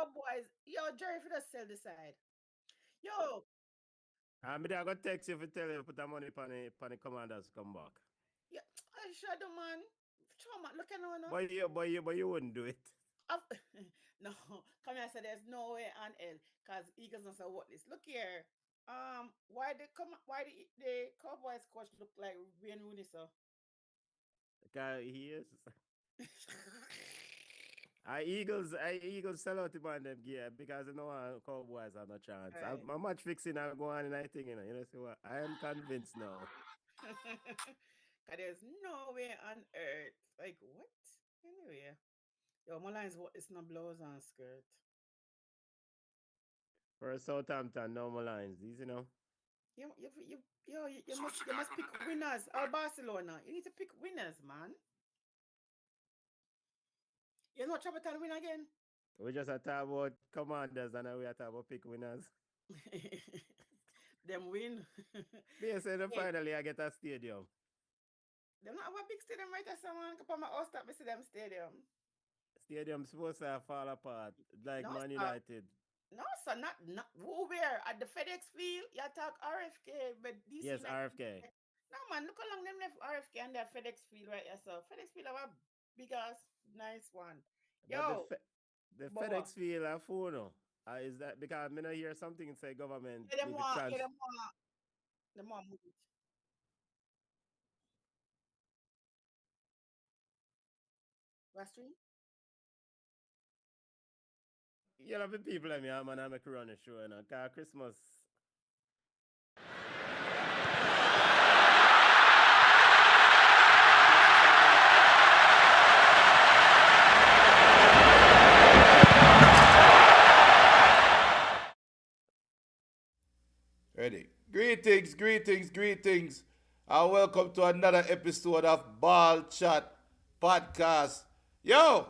Cowboys. Yo, Jerry, for the sell the side. Yo, I'm gonna text you if you tell you put the money upon the commanders to come back. yeah, I shut the man. Trauma, look at no, no. But you wouldn't do it. I've- no, come here. I said there's no way on hell because Eagles not say what this. Look here. Why the the Cowboys coach look like Wayne Rooney so? Because he is. I Eagles sell out the man them gear because you know Cowboys have no chance. Right. My match fixing I go on and I think you know see what I am convinced now. Cause there's no way on earth. Like what? Anyway, yo, my lines what it's not blouse and skirt. For Southampton, normal lines, these you know. You must pick winners. Or Barcelona. You need to pick winners, man. You know Trapatal win again. We just talk about commanders and we are talk about pick winners. Them win. They say the Hey, finally I get a stadium. them not have a big stadium right there, someone. Come on my house stop me see them stadium. Stadium supposed to fall apart like No, Man sir. United. No, sir, not who where at the FedEx field. You talk RFK, but DC Yes, United. RFK. No man, look how long them left RFK and their FedEx field right here. So FedEx field have a big ass nice one. But Yo, the Boba. FedEx feel a phone. No? Is that because I hear something say government Yeah, them need to want, yeah, trans them want move it. Last stream? you know the people I mean man I make run the show, you know, cause Christmas. Christmas is always Ready. Greetings, greetings, greetings, and welcome to another episode of Ball Chat Podcast. Yo,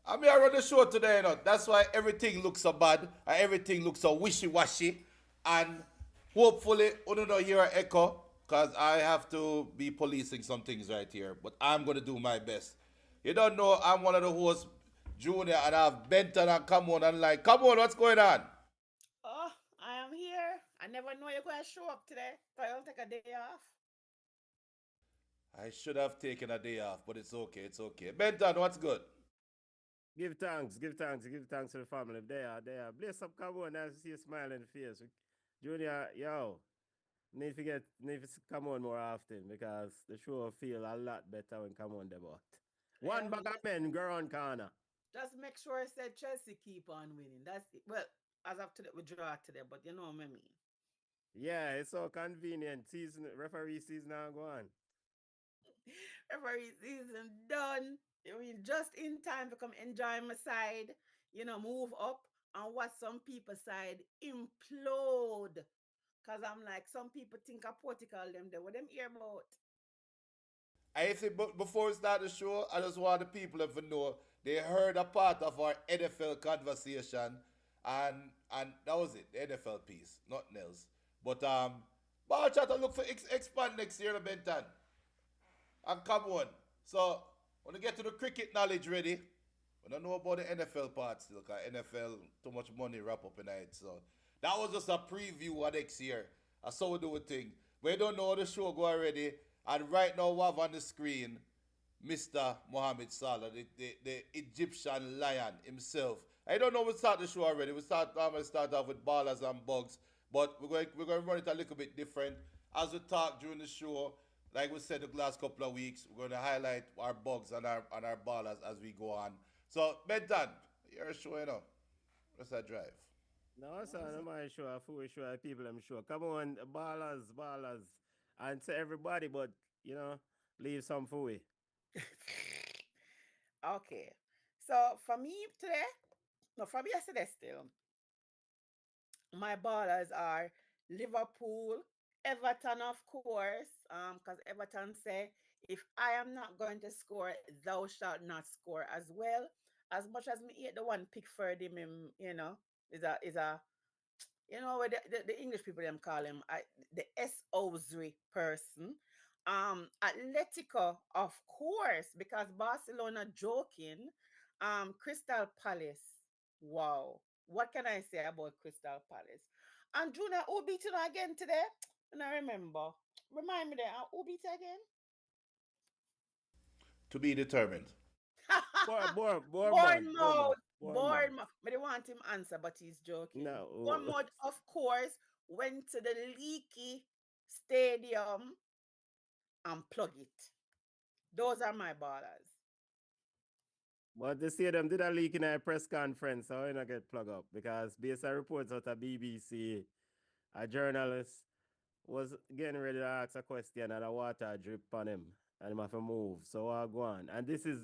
I'm here on the show today, you know. That's why everything looks so bad and everything looks so wishy-washy. And hopefully, we don't hear an echo, because I have to be policing some things right here. But I'm going to do my best. You don't know, I'm one of the hosts, Junior, and I've Benton and come on and like, come on, what's going on? Oh, I am here. I never know you're going to show up today. So I'll take a day off. I should have taken a day off, but it's okay, it's okay. Benton, what's good? give thanks to the family. They are. Bless up, come on, nice to see a smiling face. Junior, yo, need to come on more often because the show feel a lot better when come on the boat. Yeah, One bag man. of men, go on corner. Just make sure I said Chelsea keep on winning. That's it. Well, as of today, we draw today, but you know what I mean. Yeah, it's so convenient. Season referee season now go on. Referee season done. I mean, just in time to come enjoy my side, move up and watch some people side implode. Cause I'm like, some people think I political them there. What them hear about? I think before we start the show, I just want the people to know they heard a part of our NFL conversation, and that was it, the NFL piece, nothing else. But ball chat will look for expand next year, Benton. And come on. So when we get to the cricket knowledge ready, we don't know about the NFL part still, because NFL too much money wrap up in it. So that was just a preview of next year. That's how we do a thing. We don't know how the show go already. And right now we have on the screen Mr. Mohamed Salah, the Egyptian lion himself. I don't know we start the show already. We start off with ballers and bugs, but we're going to run it a little bit different as we talk during the show. Like we said the last couple of weeks, we're going to highlight our bugs and our ballers as we go on. So Benton, you're showing up. What's that drive? No, son, I'm not sure, fool sure, people I'm sure. Come on, ballers. And to everybody, but you know, leave some for we. Okay. So for me today, no, from yesterday still, my ballers are Liverpool, Everton, of course, because Everton say, if I am not going to score, thou shalt not score as well. As much as me hate the one pick for him, is a what the English people them call him, the Osri person. Atletico, of course, because Barcelona joking. Crystal Palace. Wow. What can I say about Crystal Palace? And Juna, who beat you again today? And I remember. Remind me there, who beat you again? To be determined. Bournemouth. Bournemouth. Bournemouth. But they want him answer, but he's joking. No, Bournemouth, of course, went to the leaky stadium and plug it. Those are my ballers. but they say them did a leak in a press conference, so I not get plugged up because based on reports out of BBC, a journalist was getting ready to ask a question and a water drip on him and him have to move. So I go on. And this is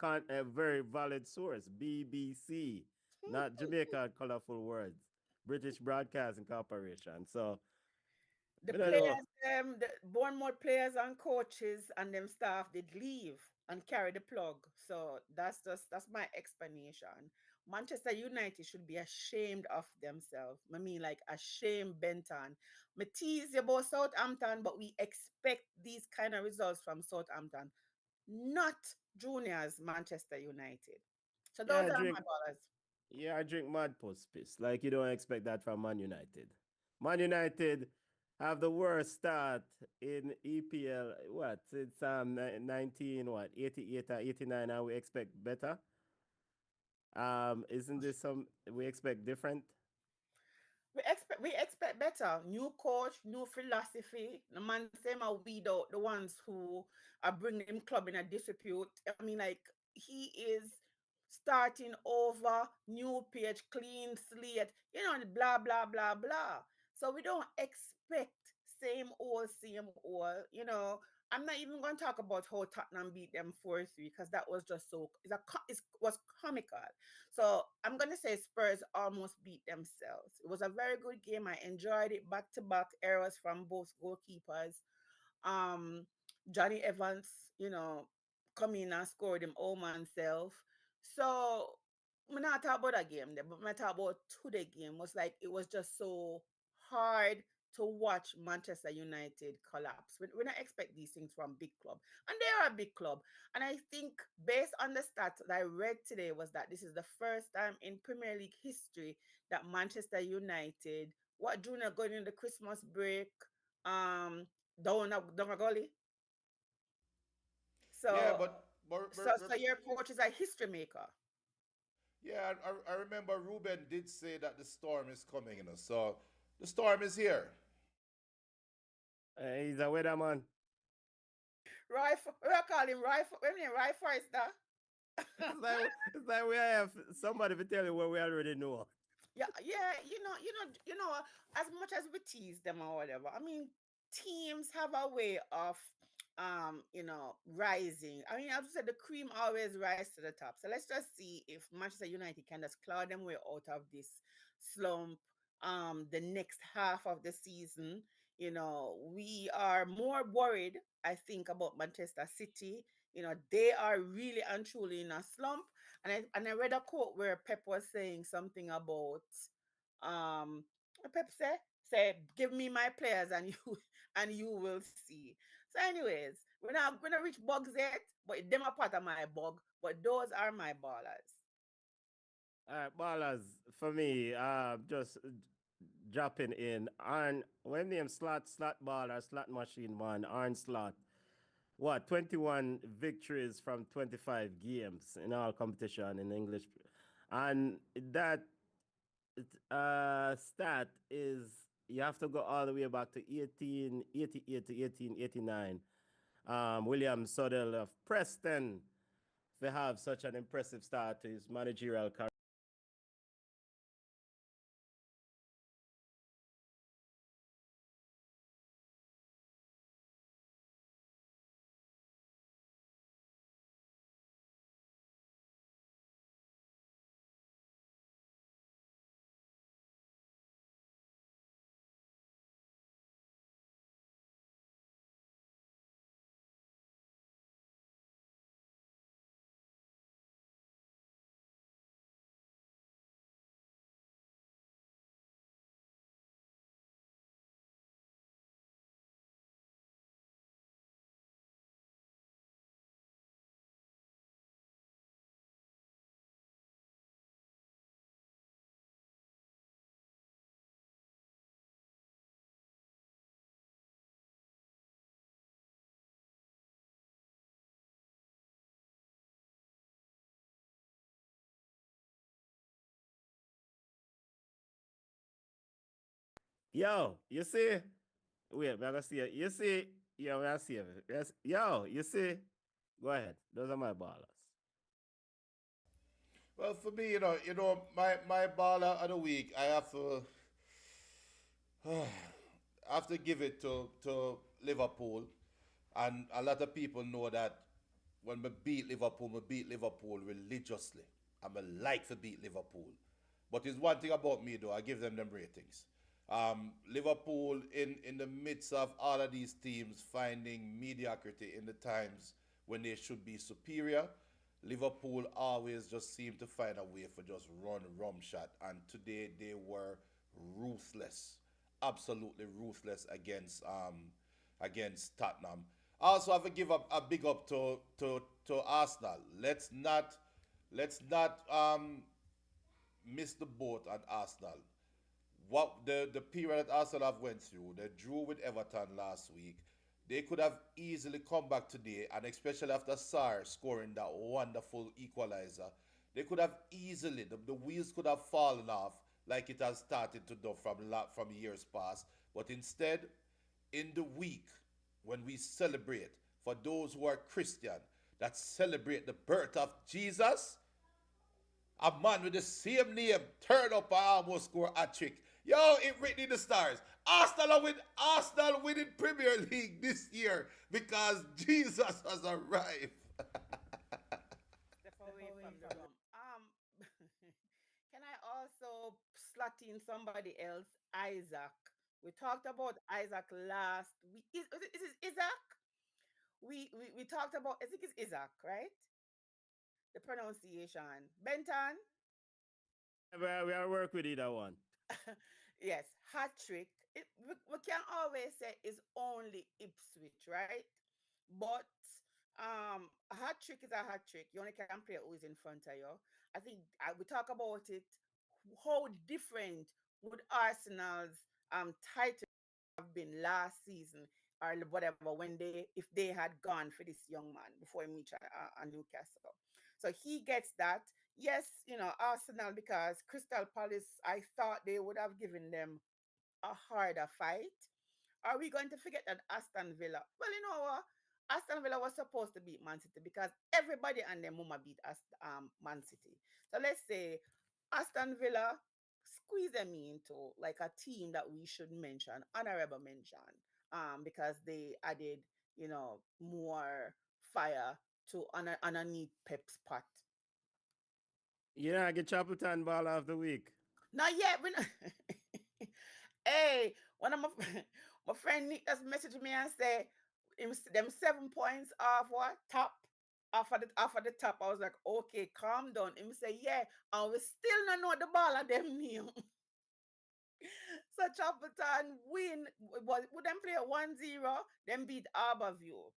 a very valid source, BBC, not Jamaica Colorful Words, British Broadcasting Corporation. So The I don't know. players, the Bournemouth players and coaches and them staff did leave and carry the plug. So that's my explanation. Manchester United should be ashamed of themselves. I mean, like ashamed, Benton. Me tease you about Southampton, but we expect these kind of results from Southampton, not juniors Manchester United. So Yeah, those are my ballers. I drink mad puss piss. Like you don't expect that from Man United. Man United have the worst start in EPL. What? It's 19 what 88 or 89 and we expect better. Isn't this some we expect different? We expect better. New coach, new philosophy. The man same are weed out the ones who are bringing him club in a disrepute. I mean, like he is starting over, new page, clean slate, blah blah blah blah. So we don't expect same old. I'm not even going to talk about how Tottenham beat them 4-3 because that was just so it was comical. So I'm gonna say Spurs almost beat themselves. It was a very good game. I enjoyed it. Back to back errors from both goalkeepers. Um, Johnny Evans, you know, come in and scored him all himself. So I'm not talk about that game there, but I talk about today game was like it was just so hard to watch Manchester United collapse. We don't expect these things from big club, and they are a big club. And I think based on the stats that I read today was that this is the first time in Premier League history that Manchester United, what Junior going in the Christmas break, um, down a gully. Yeah, So so but your coach is a history maker. yeah, I remember Ruben did say that the storm is coming, So the storm is here. He's a weatherman. Right, we call him right. We mean right Forrester. It's like we have somebody to tell you what we already know. Yeah, yeah, as much as we tease them or whatever, I mean, teams have a way of, rising. I mean, I would say the cream always rise to the top. So let's just see if Manchester United can just claw them way out of this slump. The next half of the season, we are more worried, I think, about Manchester City. They are really and truly in a slump, and I read a quote where Pep was saying something about Pep say give me my players and you and you will see. So anyways, we're not gonna reach bugs yet, but them are part of my bug. But those are my ballers. All right, ballers for me. Just dropping in. Arn, when name slot baller, slot machine man, Arn slot. What 21 victories from 25 games in all competition in English, and that stat is you have to go all the way back to 1888 to 1889. William Suddle of Preston to have such an impressive start to his managerial career. Yo, you see? Wait, I'm gonna see it. You see? Yeah, I'm gonna see it. Yes. Yo, you see? Go ahead. Those are my ballers. Well, for me, my baller of the week, I have to give it to Liverpool, and a lot of people know that when we beat Liverpool religiously. I'm a like to beat Liverpool, but there's one thing about me though. I give them ratings. Liverpool in the midst of all of these teams finding mediocrity in the times when they should be superior. Liverpool always just seem to find a way for just run rum shot, and today they were ruthless, absolutely ruthless against Tottenham. I also have to give a big up to Arsenal. Let's not miss the boat on Arsenal. What the period that Arsenal have went through, they drew with Everton last week. They could have easily come back today, and especially after Sarr scoring that wonderful equalizer, they could have easily the wheels could have fallen off like it has started to do from years past. But instead, in the week when we celebrate for those who are Christian that celebrate the birth of Jesus, a man with the same name turned up and almost score a trick. Yo, it written in the stars. Arsenal winning Premier League this year because Jesus has arrived. Step away from the rum. Can I also slot in somebody else? Isaac. We talked about Isaac last week. Is it Isaac? We talked about, I think it's Isaac, right? The pronunciation. Benton? We are work with either one. Yes, hat trick. We can always say it's only Ipswich, right? But a hat trick is a hat trick. You only can play who is in front of you. I think we talk about it. How different would Arsenal's title have been last season or whatever when they if they had gone for this young man before he reached a Newcastle. So he gets that. Yes, Arsenal because Crystal Palace, I thought they would have given them a harder fight. Are we going to forget that Aston Villa? Well, you know what? Aston Villa was supposed to beat Man City because everybody and their mama beat Man City. So let's say Aston Villa squeeze them into like a team that we should mention, honorable mention, because they added, more fire to underneath Pep's pot. Yeah, I get Chapelton baller of the week. Not yet. Hey, one of my my friend Nick just messaged me and say them 7 points off what top off of the top. I was like, okay, calm down. Him say, yeah, and we still not know the ball of them name. So Chapelton win. Would them play 1-0? Then beat Harborview.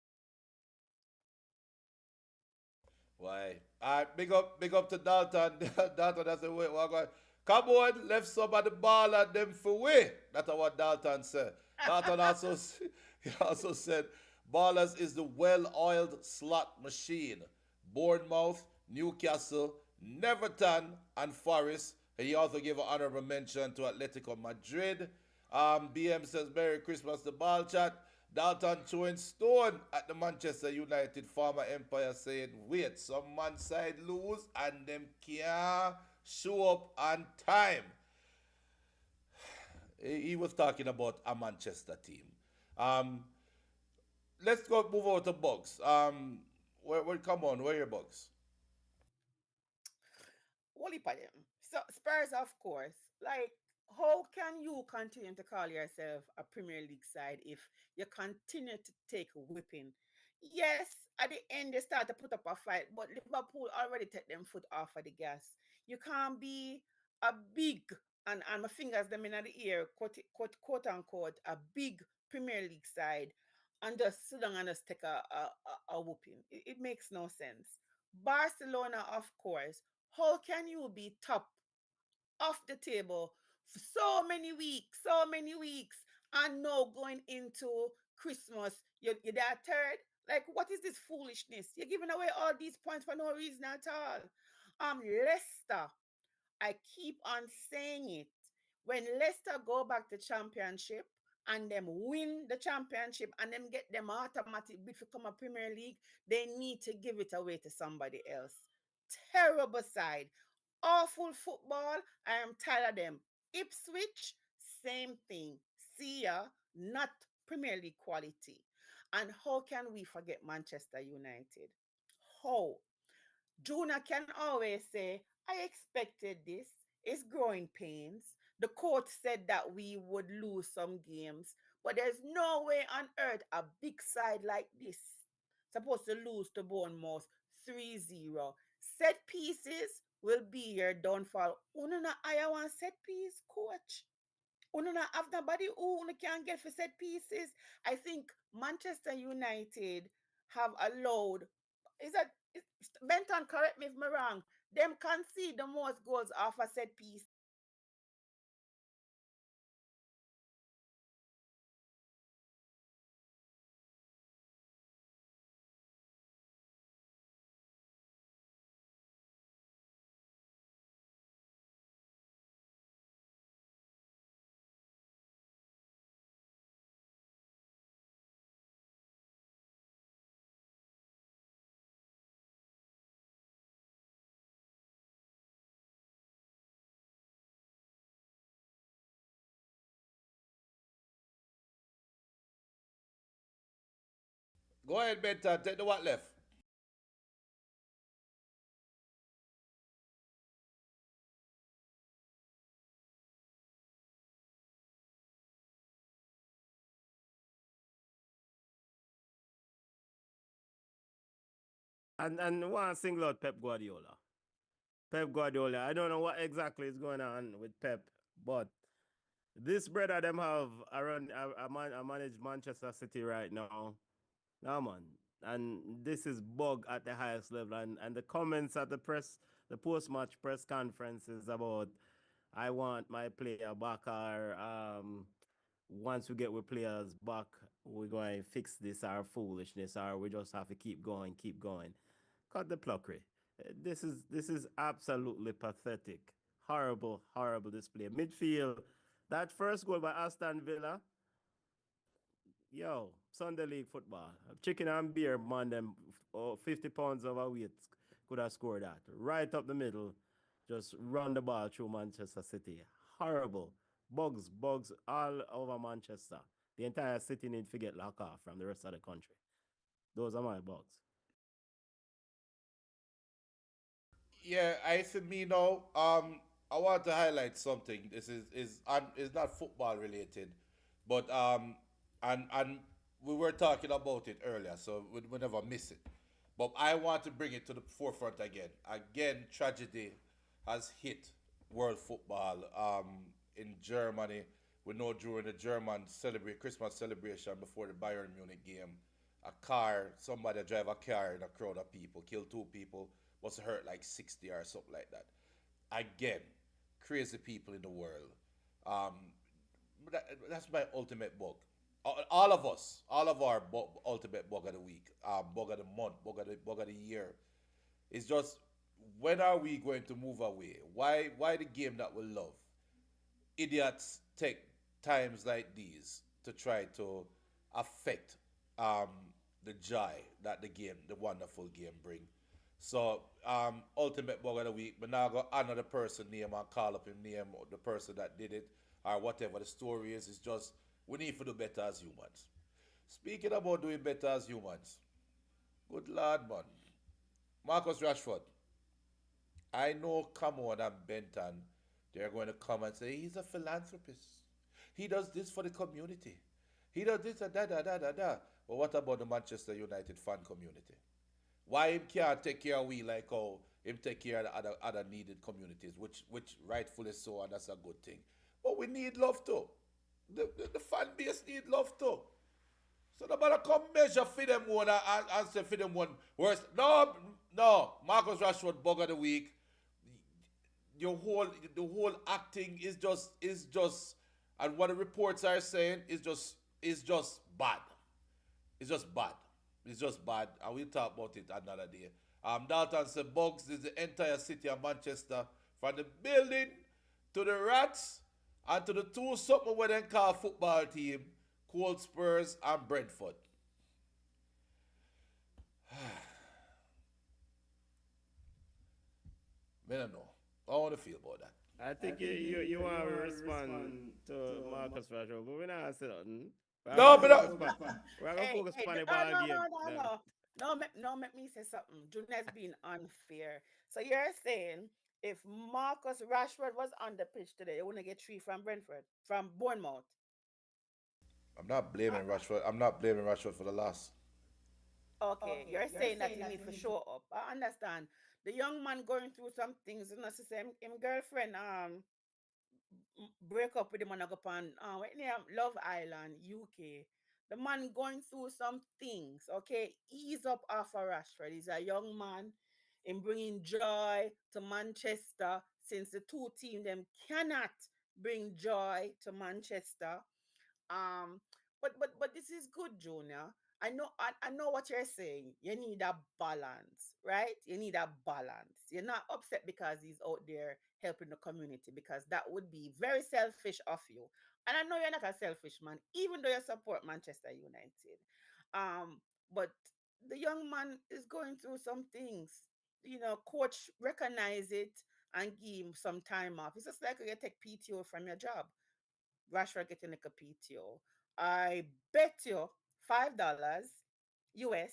Why? Alright, big up to Dalton. Dalton has a way. What going? Come on, left some of the ball at them for way. That's what Dalton said. Dalton also he also said, Ballers is the well-oiled slot machine. Bournemouth, Newcastle, Neverton, and Forest. He also gave an honorable mention to Atletico Madrid. BM says, Merry Christmas to Ball Chat. Dalton throwing stone at the Manchester United former empire saying, wait, some man side lose and them can't show up on time. He was talking about a Manchester team. Um, let's go move over to Bugs. Come on, where are your Bugs? Wally for them. So Spurs, of course. Like, how can you continue to call yourself a Premier League side if you continue to take whipping? Yes, at the end they start to put up a fight, but Liverpool already take them foot off of the gas. You can't be a big and my fingers them in the ear, quote unquote, a big Premier League side and just sit down and just take a whooping. It makes no sense. Barcelona, of course, how can you be top of the table for so many weeks, and now going into Christmas, you're that third? Like, what is this foolishness? You're giving away all these points for no reason at all. Leicester, I keep on saying it. When Leicester go back to championship and them win the championship and them get them automatic bid to come a Premier League, they need to give it away to somebody else. Terrible side. Awful football. I am tired of them. Ipswich, same thing. See ya, not Premier League quality. And how can we forget Manchester United? How? Juna can always say, I expected this. It's growing pains. The coach said that we would lose some games, but there's no way on earth a big side like this supposed to lose to Bournemouth 3-0. Set pieces will be your downfall. Uno na hire one set piece coach. Uno not have nobody who uno can get for set pieces. I think Manchester United have allowed, is that Benton, correct me if I'm wrong, them concede the most goals off a set piece. Go ahead, Benton. Take the what left. And one single out Pep Guardiola. Pep Guardiola. I don't know what exactly is going on with Pep, but this brother them have around I manage Manchester City right now. Nah, man. And this is bug at the highest level. And the comments at the post match press conferences about I want my player back, or once we get with players back, we're going to fix this, our foolishness, or we just have to keep going, keep going. Cut the pluckery. This is absolutely pathetic. Horrible, horrible display. Midfield, that first goal by Aston Villa, yo, Sunday League football. Chicken and beer, man, them 50 pounds overweight could have scored that. Right up the middle, just run the ball through Manchester City. Horrible. Bugs, bugs all over Manchester. The entire city need to get locked off from the rest of the country. Those are my bugs. Yeah, I for me now, I want to highlight something. This is not football related, but and we were talking about it earlier, so we never miss it. But I want to bring it to the forefront again. Again, tragedy has hit world football. In Germany, we know during the German celebrate Christmas celebration before the Bayern Munich game, somebody drive a car in a crowd of people, kill two people, was hurt like 60 or something like that. Again, crazy people in the world. Um, that's my ultimate bug. All of us, all of our ultimate bug of the week, bug of the month, bug of the year. It's just, when are we going to move away? Why the game that we love? Idiots take times like these to try to affect um, the joy that the wonderful game bring. So, ultimate bug of the week, but now go another person name and call up him name or the person that did it or whatever the story is. It's just we need to do better as humans. Speaking about doing better as humans, good lord, man. Marcus Rashford, I know Cameron and Benton, they're going to come and say he's a philanthropist. He does this for the community. He does this and da da da da da. But what about the Manchester United fan community? Why him can't take care of we like how him take care of the other needed communities, which rightfully so, and that's a good thing. But we need love too. The fan base need love too. So nobody come measure for them one and say for them one worse. No, no, Marcus Rashford bug of the week. Your whole the whole acting is just and what the reports are saying is just bad. It's just bad. It's just bad, and we'll talk about it another day. Dalton said Bugs is the entire city of Manchester, from the building to the rats And to the two something where they call football team, Cold Spurs and Brentford. I don't know. I want to feel about that. I think you want to respond to Marcus Rashford, but we're not saying nothing. No, but We're gonna Hey, focus hey, on the no, ball no, game. no, no, Then. no. No, make me say something. Junior's being unfair. So you're saying if Marcus Rashford was on the pitch today, they wouldn't get three from Brentford, from Bournemouth. I'm not Uh, blaming Rashford. I'm not blaming Rashford for the loss. okay, you're saying that he needs to show up. I understand. The young man going through some things, you know, so say him girlfriend break up with him and I go on what name Love Island, UK. The man going through some things. Okay, ease up off of Rashford. He's a young man in bringing joy to Manchester since the two team them cannot bring joy to Manchester. Um, but this is good, Junior. I know what you're saying. You need a balance, right? You need a balance. You're not upset because he's out there helping the community because that would be very selfish of you. And I know you're not a selfish man, even though you support Manchester United. But the young man is going through some things. You know, coach recognize it and give him some time off. It's just like you take PTO from your job. Rashford getting like a PTO. I bet you $5 US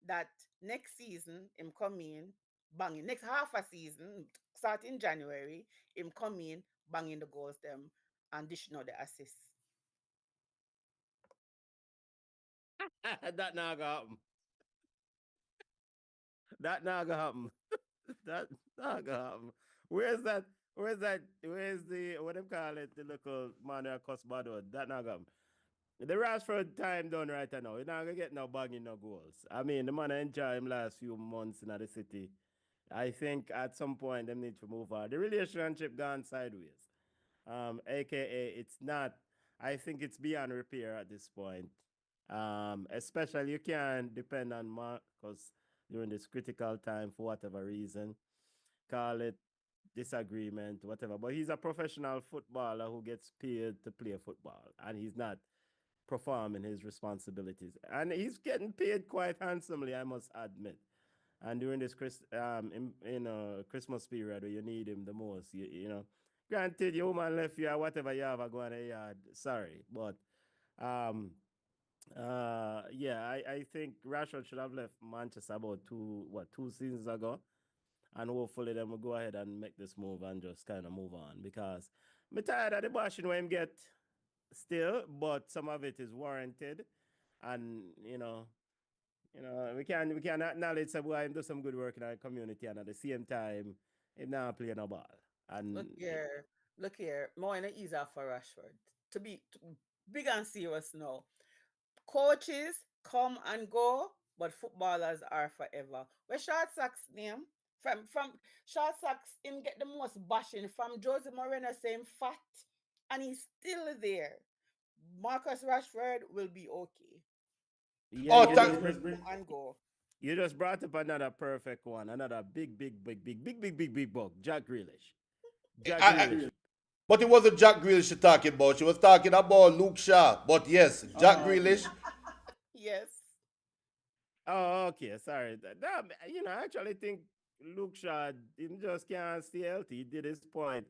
that next season him come in banging. Next half a season, starting January, him come in banging the goals them and dishing out the assists. That not gonna happen. That not gonna happen. That not gonna happen. Where's that? Where's that? Where's the what them call it? The local man that cost bad word. That not gonna happen. The Rashford time done right now. You're not gonna get no bagging no goals. I mean, the man enjoy him last few months in the city. I think at some point they need to move on. The relationship gone sideways. AKA it's not. I think it's beyond repair at this point. Especially you can't depend on Marcus during this critical time for whatever reason. Call it disagreement, whatever. But he's a professional footballer who gets paid to play football, and he's not performing his responsibilities. And he's getting paid quite handsomely, I must admit. And during this Christmas period where you need him the most, you know, granted, your woman left you or whatever you have a go on a yard. Sorry, but um, yeah, I think Rashford should have left Manchester about 2 seasons ago, and hopefully then we'll go ahead and make this move and just kind of move on because I'm tired of the bashing where him get still, but some of it is warranted, and we can acknowledge some boy him do some good work in our community, and at the same time, him not play no ball, Look and here, look here. More in the ease off for Rashford. To big and serious now. Coaches come and go, but footballers are forever. Where Short Socks name from Short Socks him get the most bashing from Jose Moreno saying fat, and he's still there. Marcus Rashford will be okay. yeah, Oh, Coaches come and go. you just brought up another perfect one, another big bug, Jack Grealish. Jack I, Grealish. but it wasn't Jack Grealish she talking about. She was talking about Luke Shaw. But yes, Jack Grealish. Yes. Oh, okay. Sorry. I actually think Luke Shaw him just can't stay healthy. He did his point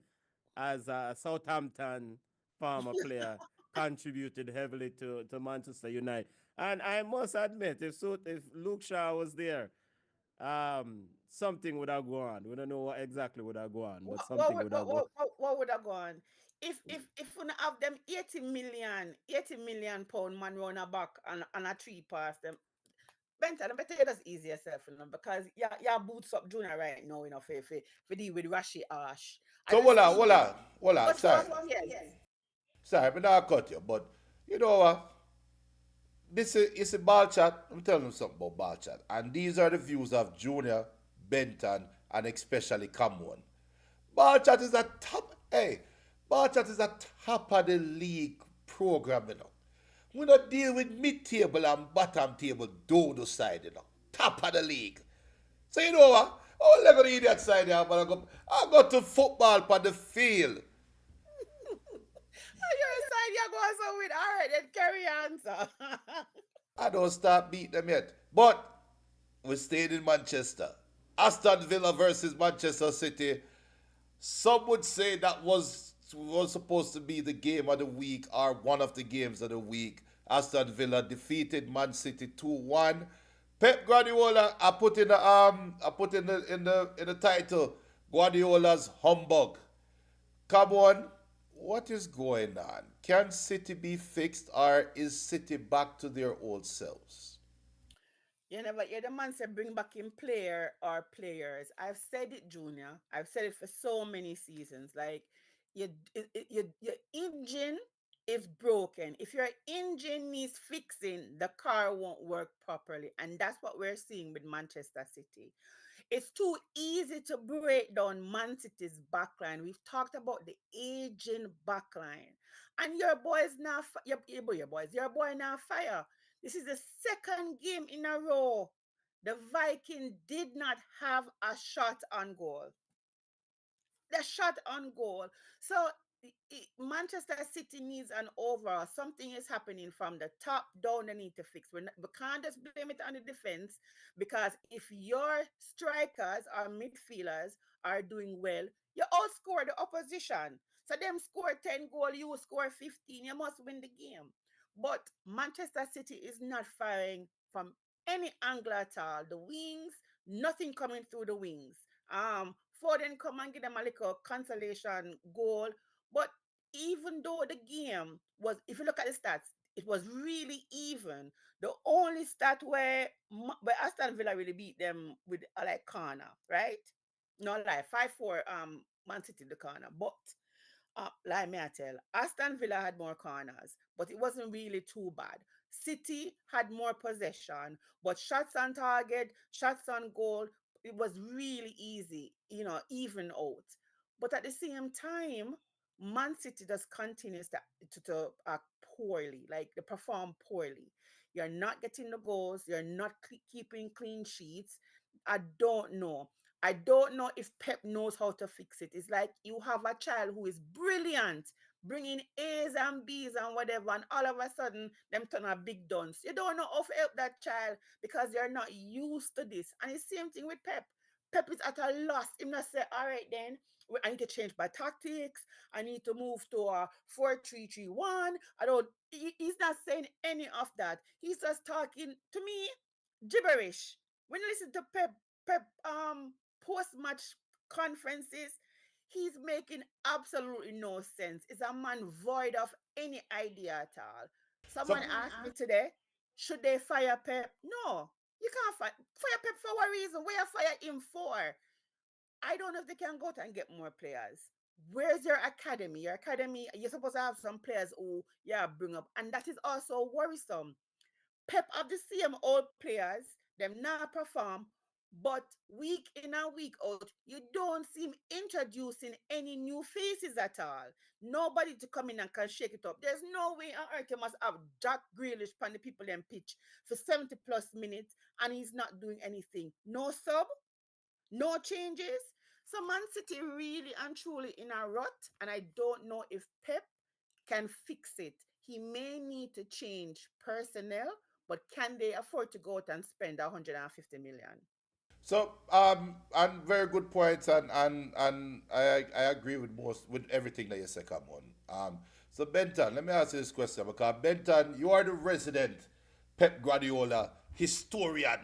as a Southampton former player, contributed heavily to Manchester United. And I must admit, if Luke Shaw was there, something would have gone. We don't know what exactly would have gone, but What something would would have gone. what would have gone? If we not have them 80 million pound man run a back and a three pass them. Benton, I better you just ease yourself, because your boots up Junior right now, for deal with Rashi Ash. I So just hold on, need hold on, hold on. but Sorry, yes. sorry, but now I cut you. But you know what? This is a ball chat. I'm telling you something about ball chat. And these are the views of Junior, Benton, and especially Cameron. Ball chat is a top. Hey, ball chat is a top of the league program, you know. We don't deal with mid table and bottom table dodo side, you know. Top of the league. So you know what? Oh, look at the idiot side there, but I go to football on the field. Your side, you go so with. All right, then carry on, sir. I don't start beating them yet. But we stayed in Manchester. Aston Villa versus Manchester City. Some would say that was supposed to be the game of the week or one of the games of the week. Aston Villa defeated Man City 2-1. Pep Guardiola, I put in the title Guardiola's humbug. Come on, what is going on? Can City be fixed or is City back to their old selves? You never hear the man say bring back in player or players. I've said it, Junior. I've said it for so many seasons. Like your engine is broken. If your engine needs fixing, the car won't work properly, and that's what we're seeing with Manchester City. It's too easy to break down Man City's backline. We've talked about the aging backline, and your boys now, your boy now fire. This is the second game in a row. The Viking did not have a shot on goal. The shot on goal. So Manchester City needs an overall. Something is happening from the top down. They need to fix. We can't just blame it on the defense because if your strikers or midfielders are doing well, you outscore the opposition. So them score 10 goal, you score 15. You must win the game. But Manchester City is not firing from any angle at all. The wings, nothing coming through the wings. Foden come and give them a little consolation goal. But even though the game was, if you look at the stats, it was really even. The only stat where Aston Villa really beat them with a like corner, right? No lie, 5-4 Man City the corner. But like me I tell, Aston Villa had more corners, but it wasn't really too bad. City had more possession, but shots on target, shots on goal, it was really easy, even out. But at the same time, Man City just continues to act poorly, like they perform poorly. You're not getting the goals, you're not keeping clean sheets. I don't know. I don't know if Pep knows how to fix it. It's like you have a child who is brilliant, bringing A's and B's and whatever, and all of a sudden, them turn a big dunce. You don't know how to help that child because they're not used to this. And it's same thing with Pep. Pep is at a loss. He must say, all right, then, I need to change my tactics. I need to move to a 4-3-3-1. I don't, he's not saying any of that. He's just talking to me gibberish. When you listen to Pep post match conferences, he's making absolutely no sense. It's a man void of any idea at all. So, Someone asked me today, should they fire Pep? No, you can't fire Pep for what reason? Where you fire him for? I don't know if they can go out and get more players. Where's your academy? Your academy, you're supposed to have some players who, yeah, bring up. And that is also worrisome. Pep have the same old players, them not perform, but week in and week out, you don't seem introducing any new faces at all. Nobody to come in and can shake it up. There's no way on earth you must have Jack Grealish on the people and pitch for 70 plus minutes and he's not doing anything. No sub, no changes. So Man City really and truly in a rut, and I don't know if Pep can fix it. He may need to change personnel, but can they afford to go out and spend 150 million? and very good points, and I agree with most with everything that you say. Come on. So Benton, let me ask you this question because Benton, you are the resident Pep Guardiola historian.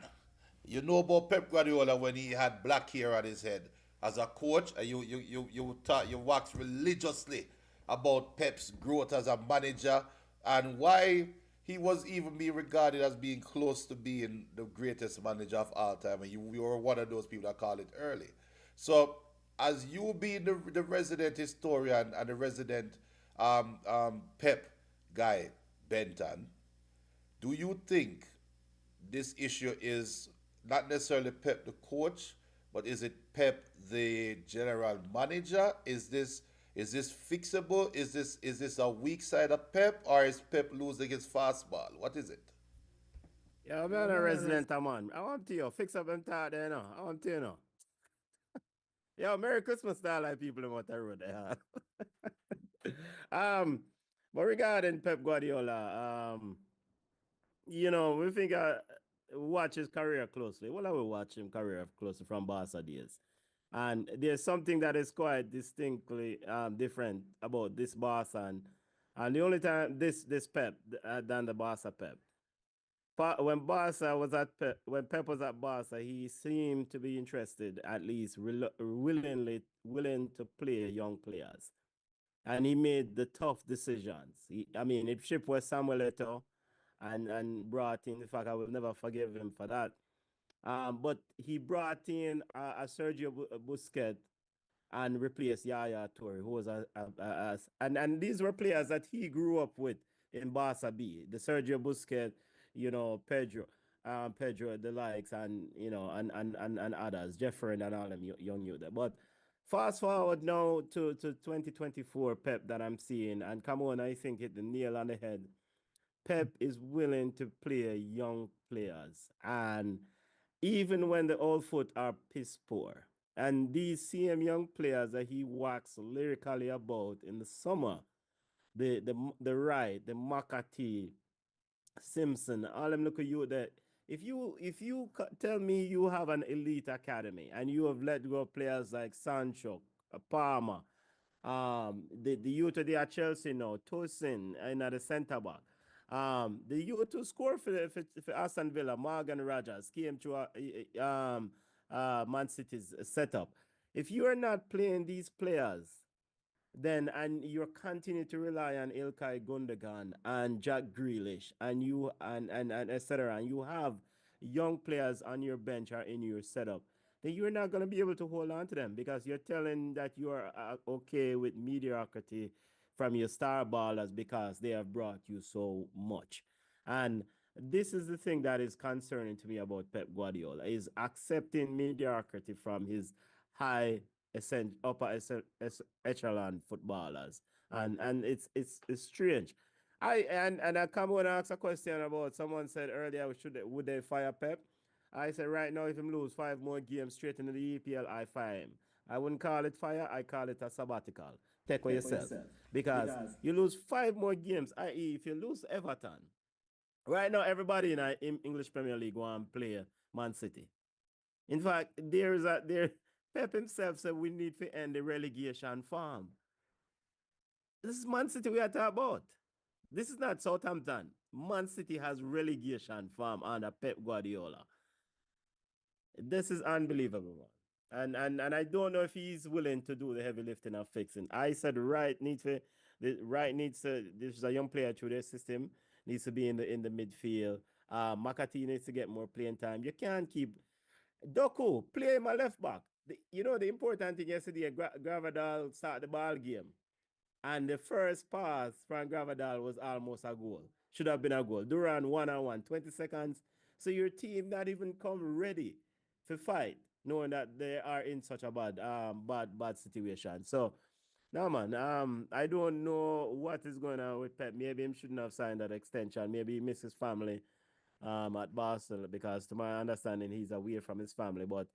You know about Pep Guardiola when he had black hair on his head as a coach, and you waxed religiously about Pep's growth as a manager and why he was even being regarded as being close to being the greatest manager of all time. And you were one of those people that called it early. So, as you being the resident historian and the resident Pep guy, Benton, do you think this issue is not necessarily Pep the coach, but is it Pep the general manager? Is this fixable? Is this a weak side of Pep, or is Pep losing his fastball? What is it? Yeah, I'm a resident, man. I want to you fix up them thought there, you know. I want to you know. Yo, Merry Christmas to all like people in what I wrote there. um, But regarding Pep Guardiola, we think watch his career closely. Well, I will watch him career closely from Barca days. And there's something that is quite distinctly different about this Barca and the only time this Pep than the Barca Pep. When Barca was at Pep, when Pep was at Barca, he seemed to be interested, at least willing to play young players, and he made the tough decisions. I mean, it shipped with Samuel Eto'o and brought in. In fact, I will never forgive him for that. But he brought in a Sergio Busquets and replaced Yaya Toure, who was and these were players that he grew up with in Barca B, the Sergio Busquets, Pedro, Pedro, the likes, and and others, Jeffrey and all them young youth. But fast forward now to 2024 Pep that I'm seeing, and come on, I think hit the nail on the head. Pep is willing to play young players, and even when the old foot are piss poor. And these same young players that he waxed lyrically about in the summer, the Wright, the McAtee, Simpson, all them look at you that if you tell me you have an elite academy and you have let go of players like Sancho, Palmer, the youth of the at Chelsea now, Tosin in at the centre back. The youth to score for Aston Villa, Morgan Rogers came to Man City's setup. If you are not playing these players, then and you're continuing to rely on Ilkay Gundogan and Jack Grealish and you and etc. And you have young players on your bench or in your setup, then you're not going to be able to hold on to them because you're telling that you are okay with mediocrity from your star ballers because they have brought you so much. And this is the thing that is concerning to me about Pep Guardiola is accepting mediocrity from his high upper echelon footballers, and it's strange. And I come and ask a question about someone said earlier would they fire Pep? I said right now if him lose 5 more games straight into the EPL, I fire him. I wouldn't call it fire. I call it a sabbatical. Take for yourself because you lose 5 more games. I.e., if you lose Everton, right now everybody in English Premier League want to play Man City. In fact, there Pep himself said we need to end the relegation farm. This is Man City we are talking about. This is not Southampton. Man City has relegation farm under Pep Guardiola. This is unbelievable, man. And I don't know if he's willing to do the heavy lifting of fixing. I said Wright needs to this is a young player through their system, needs to be in the midfield. McAtee needs to get more playing time. You can't keep Doku, play my left back. The important thing yesterday, Gravadal start the ball game. And the first pass from Gravadal was almost a goal. Should have been a goal. Duran 1-on-1, 20 seconds. So your team not even come ready to fight, knowing that they are in such a bad situation. So no man, I don't know what is going on with Pep. Maybe him shouldn't have signed that extension. Maybe he missed his family at Barcelona because, to my understanding, he's away from his family. But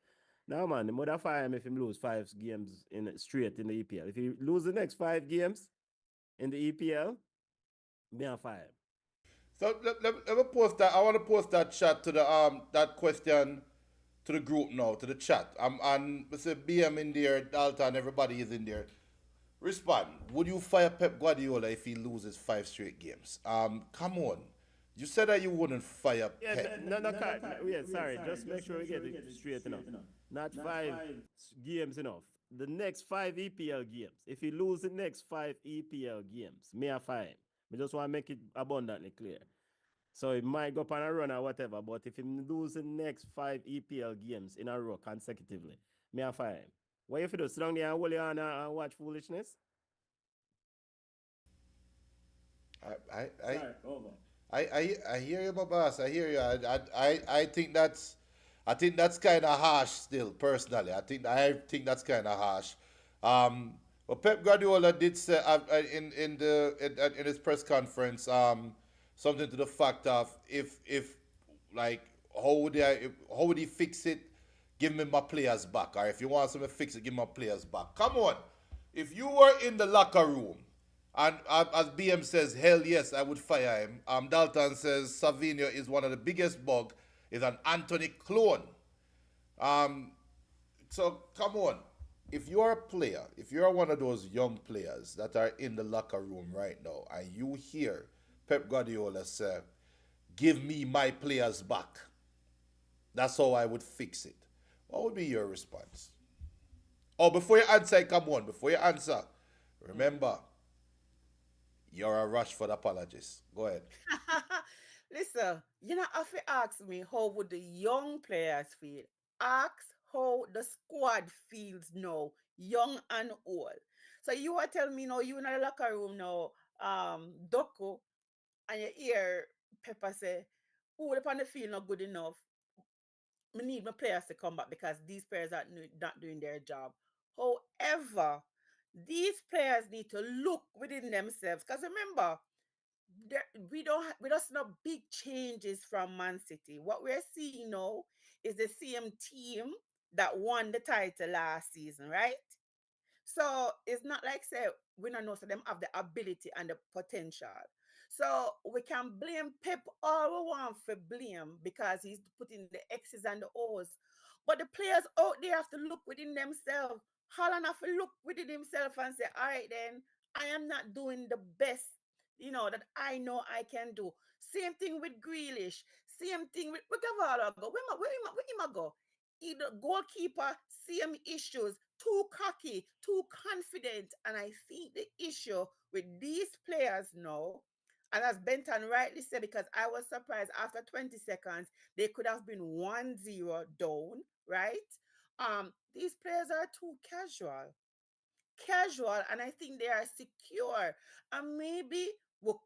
now, man, the mother fire him if him lose 5 games in straight in the EPL. If he lose the next 5 games in the EPL, me I fire him. So let me post that. I want to post that chat to the that question to the group now, to the chat. And Mr. BM in there, Dalton, everybody is in there. Respond. Would you fire Pep Guardiola if he loses 5 straight games? Come on. You said that you wouldn't fire Yeah, Pep. sorry. Just make sure we get it straight enough. Not 5 games enough. The next 5 EPL games. If he lose the next 5 EPL games, me I fire him. We just want to make it abundantly clear. So he might go up on a run or whatever, but if he lose the next 5 EPL games in a row consecutively, me I fire him. What if you do? Sit down there and hold your hand and watch foolishness? I Sorry, over. I hear you, my boss. I hear you. I think that's kind of harsh still. Personally, I think that's kind of harsh. But Pep Guardiola did say in his press conference something to the fact of if like how would he fix it? Give me my players back, or if you want something to fix it, give me my players back. Come on, if you were in the locker room And as BM says, hell yes, I would fire him. Dalton says Savinio is one of the biggest bug. Is an Anthony clone. Um, so come on. If you're a player, if you're one of those young players that are in the locker room right now, and you hear Pep Guardiola say, "Give me my players back," that's how I would fix it. What would be your response? Oh, before you answer, come on. Before you answer, remember, you're a Rashford apologist. Go ahead. Listen, you know, if you ask me how would the young players feel, ask how the squad feels now, young and old. So you are telling me now, you in the locker room now, Doku, and you hear Pepper say, "Oh, upon the field not good enough. We need my players to come back because these players are not doing their job." However, these players need to look within themselves because remember, we don't see no big changes from Man City. What we're seeing now is the same team that won the title last season, right? So it's not like say we don't know so them have the ability and the potential. So we can blame Pep all we want for blame because he's putting the X's and the O's. But the players out there have to look within themselves. Holland have to look within himself and say, all right then, I am not doing the best, that I know I can do. Same thing with Grealish. Same thing with Gavalo go. Where him a go? Either goalkeeper, same issues, too cocky, too confident. And I think the issue with these players now, and as Benton rightly said, because I was surprised after 20 seconds, they could have been 1-0 down, right? These players are too casual, and I think they are secure. And maybe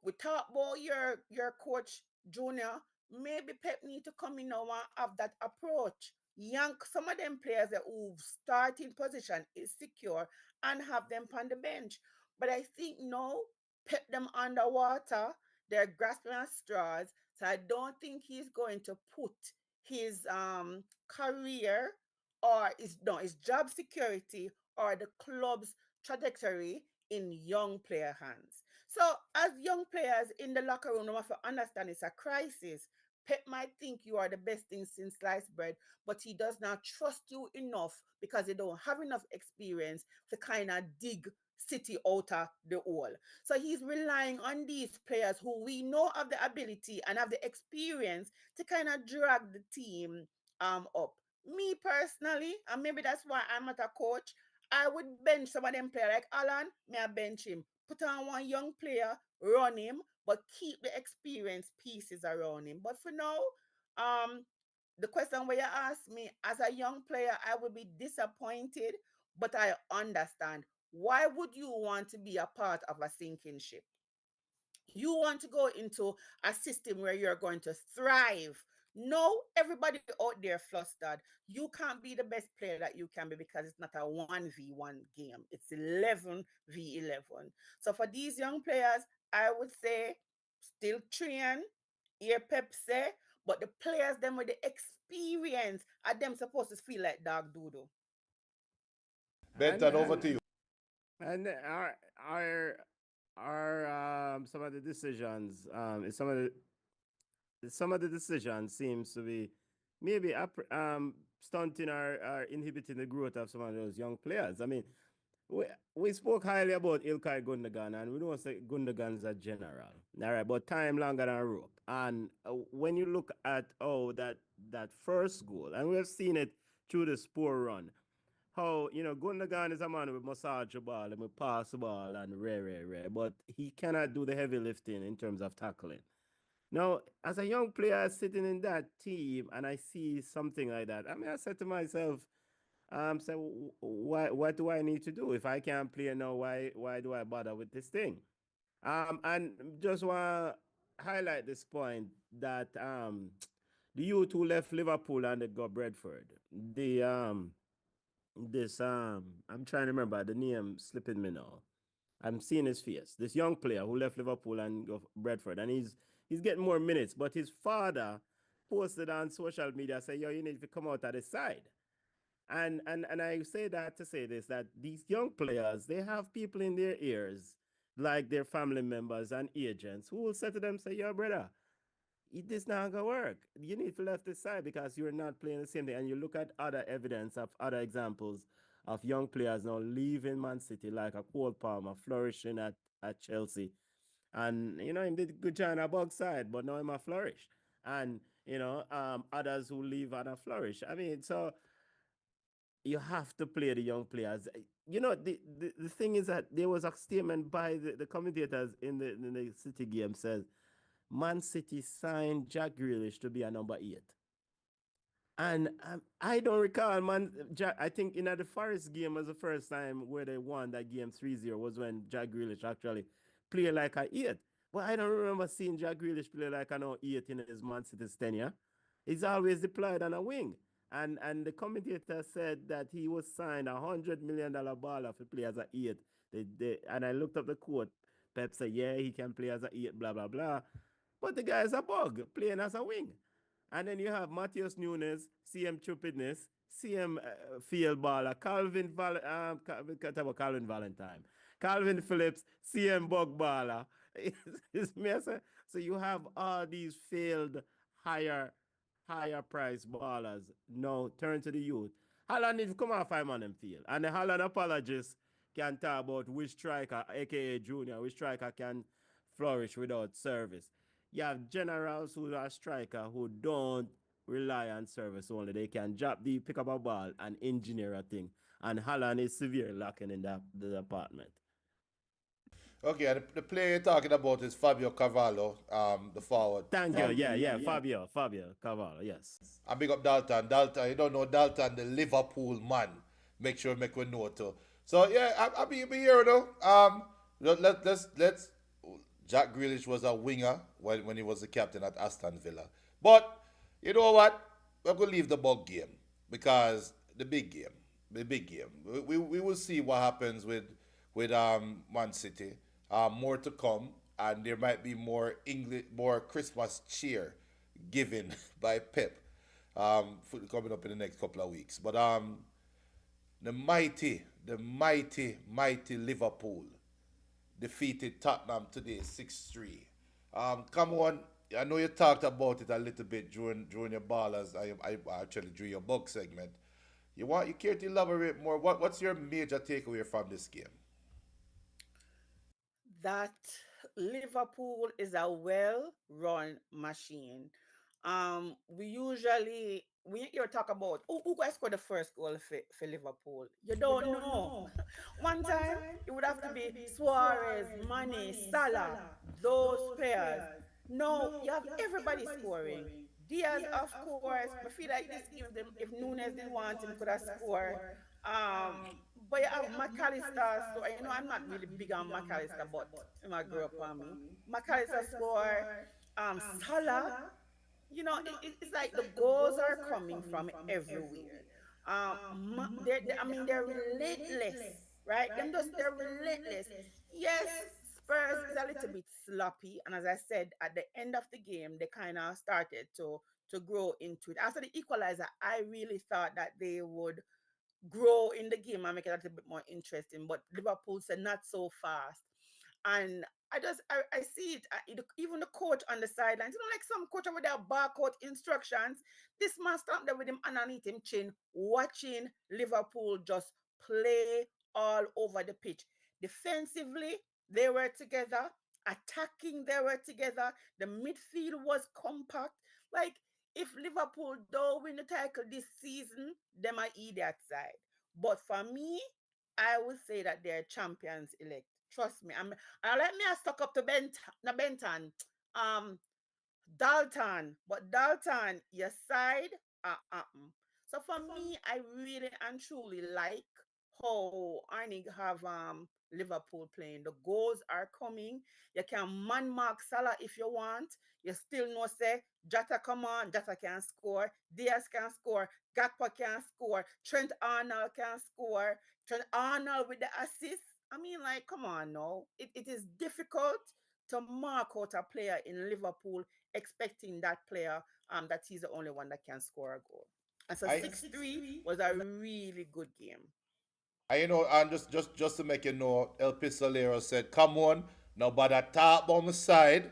we talk about your coach Junior. Maybe Pep need to come in now and have that approach. Young some of them players that who starting position is secure and have them on the bench. But I think no, Pep them underwater. They're grasping at straws. So I don't think he's going to put his career or his job security or the club's trajectory in young player hands. So as young players in the locker room, no have to understand it's a crisis. Pep might think you are the best thing since sliced bread, but he does not trust you enough because they don't have enough experience to kind of dig City out of the hole. So he's relying on these players who we know have the ability and have the experience to kind of drag the team up. Me personally, and maybe that's why I'm not a coach, I would bench some of them player like Alan, may I bench him. Put on one young player, run him, but keep the experienced pieces around him. But for now, um, the question where you ask me, as a young player, I would be disappointed, but I understand. Why would you want to be a part of a sinking ship? You want to go into a system where you're going to thrive. No, everybody out there flustered. You can't be the best player that you can be because it's not a 1v1 game. It's 11v11. So for these young players, I would say still train, hear Pep say, but the players them with the experience are them supposed to feel like dog doodle. And Benton, over and to you. and our some of the decisions some of the decisions seems to be maybe stunting or inhibiting the growth of some of those young players. I mean, we, we spoke highly about Ilkay Gundogan, and we don't say Gundogan's a general. All right, but time longer than rope. And when you look at that first goal, and we've seen it through the spore run, how Gundogan is a man with massage the ball and we pass the ball and rare, but he cannot do the heavy lifting in terms of tackling. Now, as a young player sitting in that team, and I see something like that, I mean, I said to myself, so what do I need to do if I can't play now? Why do I bother with this thing? And just want to highlight this point that the youth who left Liverpool and they got Bradford, the this I'm trying to remember the name slipping me now. I'm seeing his face. This young player who left Liverpool and go Bradford, and he's getting more minutes. But his father posted on social media say, "Yo, you need to come out of the side." And I say that to say this that these young players they have people in their ears like their family members and agents, who will say to them, say, yo, brother, this not gonna work. You need to left this side because you're not playing the same thing. And you look at other evidence of other examples of young players now leaving Man City, like a Cole Palmer flourishing at Chelsea. And he did good job on a bug side, but now I'm a flourish. And others who leave and a flourish. I mean, so you have to play the young players. The thing is that there was a statement by the commentators in the City game says Man City signed Jack Grealish to be a number 8. And I don't recall, man. I think in the Forest game was the first time where they won that game 3-0 was when Jack Grealish actually played like a 8. But I don't remember seeing Jack Grealish play like an 8 in his Man City's tenure. He's always deployed on a wing. And the commentator said that he was signed $100 million baller for play as a 8. And I looked up the quote. Pep said, yeah, he can play as a 8, blah, blah, blah. But the guy is a bug playing as a wing. And then you have Matheus Nunes, CM Chupidness, CM Field Baller, Calvin Valentine, Calvin Phillips, CM Bug Baller. So you have all these failed higher higher price ballers now turn to the youth. Holland need to come off five on them field. And the Holland apologists can talk about which striker, aka Junior, which striker can flourish without service. You have generals who are striker who don't rely on service only. They can drop deep, pick up a ball, and engineer a thing. And Holland is severe lacking in the department. Okay, and the player you're talking about is Fabio Cavallo, the forward Thank you. from. Yeah, yeah. Fabio Cavallo, yes. I big up Dalton. Dalton, you don't know Dalton, the Liverpool man. Make we know too. So yeah, I be here though. Let's. Jack Grealish was a winger when he was the captain at Aston Villa. But you know what? We're gonna leave the bug game because the big game. We will see what happens with Man City. More to come, and there might be more Christmas cheer given by Pep coming up in the next couple of weeks. But the mighty Liverpool defeated Tottenham today 6-3. Come on, I know you talked about it a little bit during your ballers. I actually drew your book segment. You care to elaborate more? What's your major takeaway from this game? That Liverpool is a well-run machine. We usually when you talk about who going score the first goal for Liverpool, you don't know. One time it would have to be Suarez, Mane, Salah, those players. No, you have everybody scoring. Diaz, of course. I feel like this if Nunes didn't want him, could have scored. Um, but you have McAllister. So I know I'm not really big on McAllister, but he might grow up on me. McAllister score. Salah, it's like the goals are coming from everywhere. I mean, they're relentless, right? They're relentless. Yes, Spurs is a little bit sloppy, and as I said, at the end of the game, they kind of started to grow into it. After the equalizer, I really thought that they would grow in the game and make it a little bit more interesting. But Liverpool said not so fast. And I see it. Even the coach on the sidelines, like some coach with their barcode instructions. This man stand there with him underneath him chin, watching Liverpool just play all over the pitch. Defensively, they were together. Attacking, they were together. The midfield was compact. Like if Liverpool don't win the title this season, they might eat that side. But for me, I would say that they're champions elect. Trust me. Let me stuck up to Benton. Um, Dalton, but Dalton, your side, so for me, I really and truly like how Arnie have Liverpool playing. The goals are coming. You can man mark Salah if you want. You still know say Jota come on, Jota can score, Diaz can score, Gakpo can score, Trent Arnold can score, Trent Arnold with the assist. I mean, like, come on now. It is difficult to mark out a player in Liverpool expecting that player that he's the only one that can score a goal. And so I 6-3 was a really good game. And and just to make you know, El Pistolero said, "Come on, nobody talk about my side."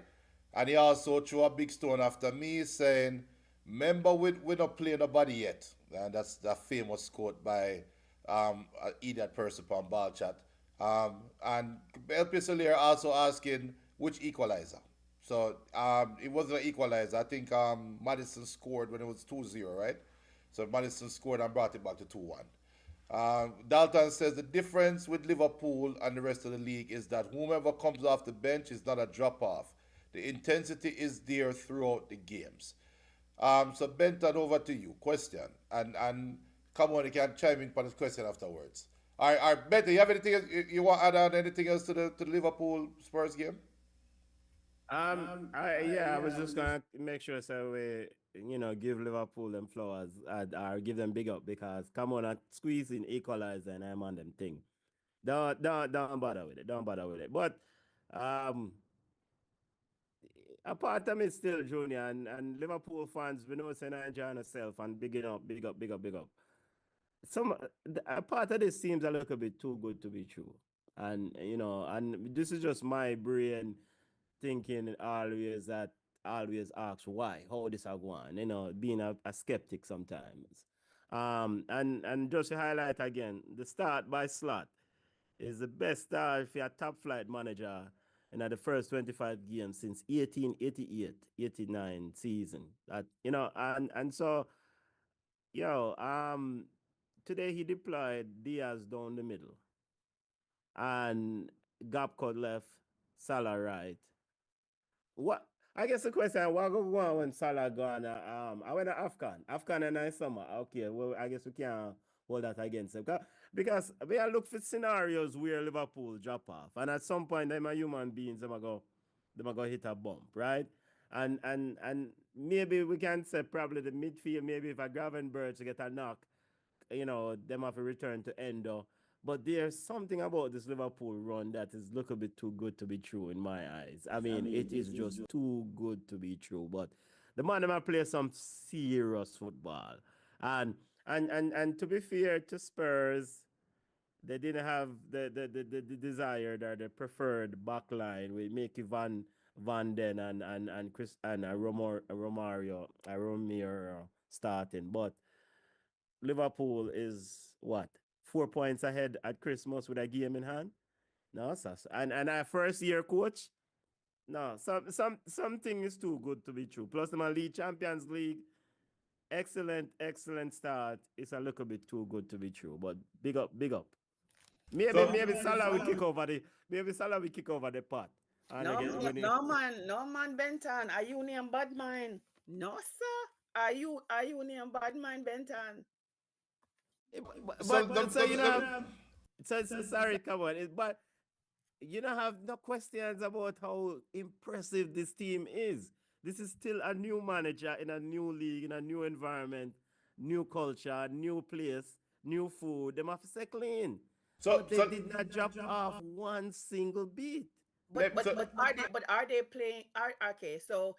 And he also threw a big stone after me, saying, "Remember, we not play nobody yet." And that's the famous quote by an idiot person on Ball Chat. And El Pistolero also asking which equalizer. So it wasn't an equalizer. I think Madison scored when it was 2-0, right? So Madison scored and brought it back to 2-1. Dalton says the difference with Liverpool and the rest of the league is that whomever comes off the bench is not a drop off. The intensity is there throughout the games. So Benton, over to you. Question, and come on, you can chime in for this question afterwards. All right, Benton, you have anything you want to add on anything else to the Liverpool Spurs game? I was just gonna make sure so we, give Liverpool them flowers or give them big up because come on and squeeze in equalizer and I'm on them thing. Don't bother with it. Don't bother with it. But um apart of it still Junior and Liverpool fans, we know saying I enjoy yourself and bigging up, big up, big up, big up. A part of this seems a little bit too good to be true. And this is just my brain thinking always that always ask why, how this are going, being a skeptic sometimes. And just to highlight again, the start by slot is the best start if you're a top flight manager in the first 25 games since 1888-89 season. And so today he deployed Diaz down the middle and Gapcott left, Salah right. What I guess the question, what go on when Salah gone? I went to Afghan and I summer. Okay, well I guess we can't hold that against them because we are look for scenarios where Liverpool drop off, and at some point them are human beings. Them are go hit a bump, right? And maybe we can say probably the midfield. Maybe if a Gravenberch get a knock, them have to return to Endo. But there's something about this Liverpool run that is a little bit too good to be true in my eyes. I mean, it is just too good to be true. But the man them play some serious football. And and to be fair to Spurs, they didn't have the desired or the preferred backline with Mickey Van Den and Chris and Romero starting. But Liverpool is what 4 points ahead at Christmas with a game in hand. No, and our first year coach. No, something is too good to be true. Plus, the league Champions League, excellent start. It's a little bit too good to be true. But big up, big up. Maybe So maybe Salah will kick over the pot. And No, again, when no man, Benton. Are you near bad mind? No, sir. Are you near bad mind, Benton? so but so sorry, come on. But you don't have no questions about how impressive this team is. This is still a new manager in a new league, in a new environment, new culture, new place, new food. They have to settle in. so But they so did not drop off one single beat. But so are they playing? Are okay. So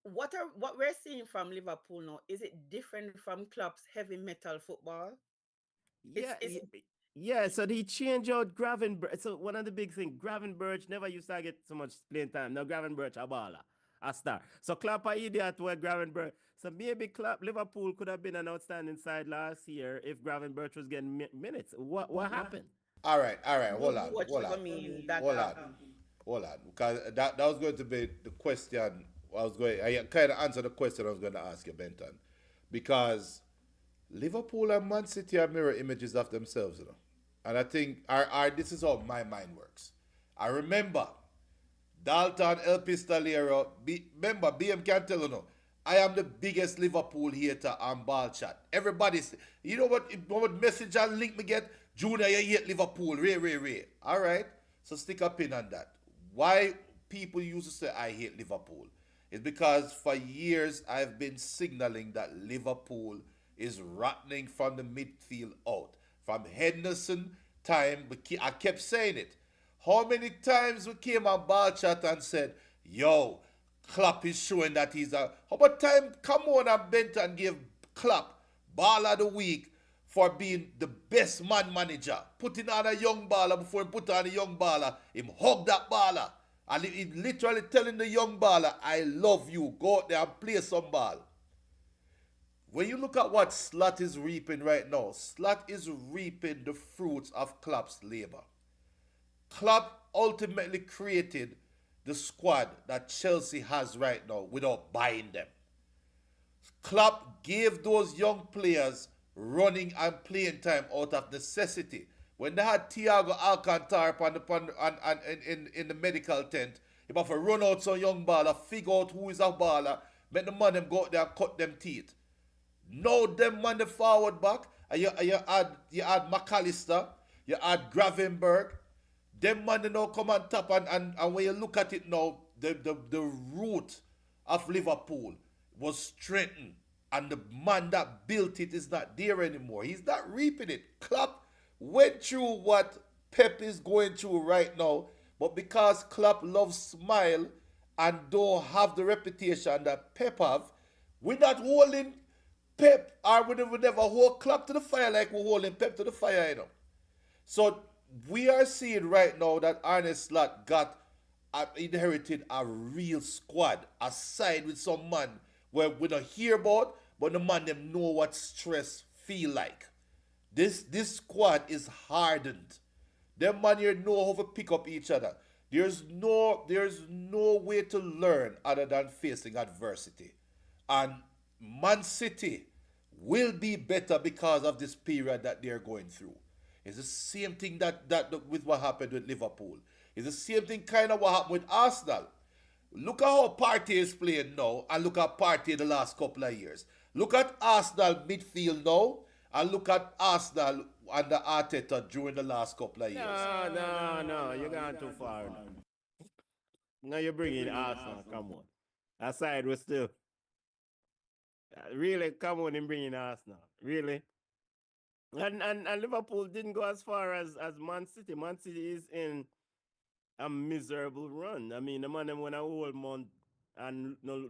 what we're seeing from Liverpool now? Is it different from Klopp's heavy metal football? Yeah, It's yeah. So they change out Gravenberch. So one of the big things, Gravenberch never used to get so much playing time. Now Gravenberch a baller, a star. So Klopp a idiot where Gravenberch. So maybe Klopp Liverpool could have been an outstanding side last year if Gravenberch was getting minutes. What happened? all right, what you go mean that hold on, hold on, because that was going to be the question. I kind of answer the question I was going to ask you, Benton, because Liverpool and Man City are mirror images of themselves, And I think this is how my mind works. I remember Dalton El Pistolero. Remember, BM can tell you no. I am the biggest Liverpool hater on ball chat. Everybody's, what message and link me get? Junior, you hate Liverpool. Ray. All right. So stick a pin on that. Why people used to say I hate Liverpool is because for years I've been signaling that Liverpool is rotting from the midfield out. From Henderson time, I kept saying it. How many times we came on ball chat and said, yo, Klopp is showing that he's a... How about time, come on and bent and give Klopp ball of the week for being the best man manager. Putting on a young baller before he put on a young baller, him hug that baller. And he literally telling the young baller, I love you. Go out there and play some ball. When you look at what Slot is reaping right now, Slot is reaping the fruits of Klopp's labor. Klopp ultimately created the squad that Chelsea has right now without buying them. Klopp gave those young players running and playing time out of necessity. When they had Thiago Alcantara in the medical tent, he have to run out some young baller, figure out who is a baller, make the man them go out there and cut them teeth. Now them man the forward back, and you add McAllister, you add Gravenberg. Them man they now come on top and when you look at it now, the root of Liverpool was strengthened. And the man that built it is not there anymore. He's not reaping it. Klopp went through what Pep is going through right now, but because Klopp loves smile and don't have the reputation that Pep have, we're not holding Pep, or we never hold Klopp to the fire like we're holding Pep to the fire, you know. So we are seeing right now that Arne Slot got inherited a real squad, a side with some man where we don't hear about, but the man them know what stress feel like. This squad is hardened. Them man here know how to pick up each other. There's no way to learn other than facing adversity. And Man City will be better because of this period that they're going through. It's the same thing that with what happened with Liverpool. It's the same thing kind of what happened with Arsenal. Look at how Partey is playing now and look at Partey the last couple of years. Look at Arsenal midfield now and look at Arsenal under Arteta during the last couple of years. No, No, no, no, no. You're no. You going too got too far far. now. Now you're bringing Arsenal. Come on. Aside, we're still really come on and bringing Arsenal. Really. And Liverpool didn't go as far as Man City. Man City is in a miserable run. I mean, the man them won a whole month and no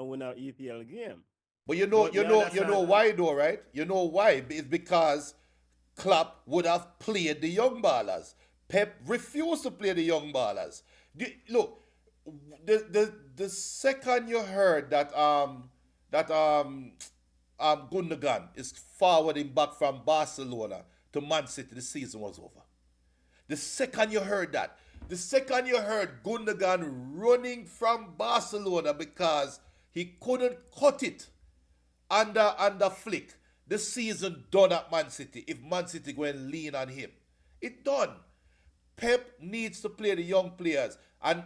win a EPL game. But you know, But you me know, you know understand. why though, right? You know why? It's because Klopp would have played the young ballers. Pep refused to play the young ballers. Look, the second you heard that Gundogan is forwarding back from Barcelona to Man City, the season was over. The second you heard that, the second you heard Gundogan running from Barcelona because he couldn't cut it under Flick, the season done at Man City if Man City go and lean on him. It done. Pep needs to play the young players. And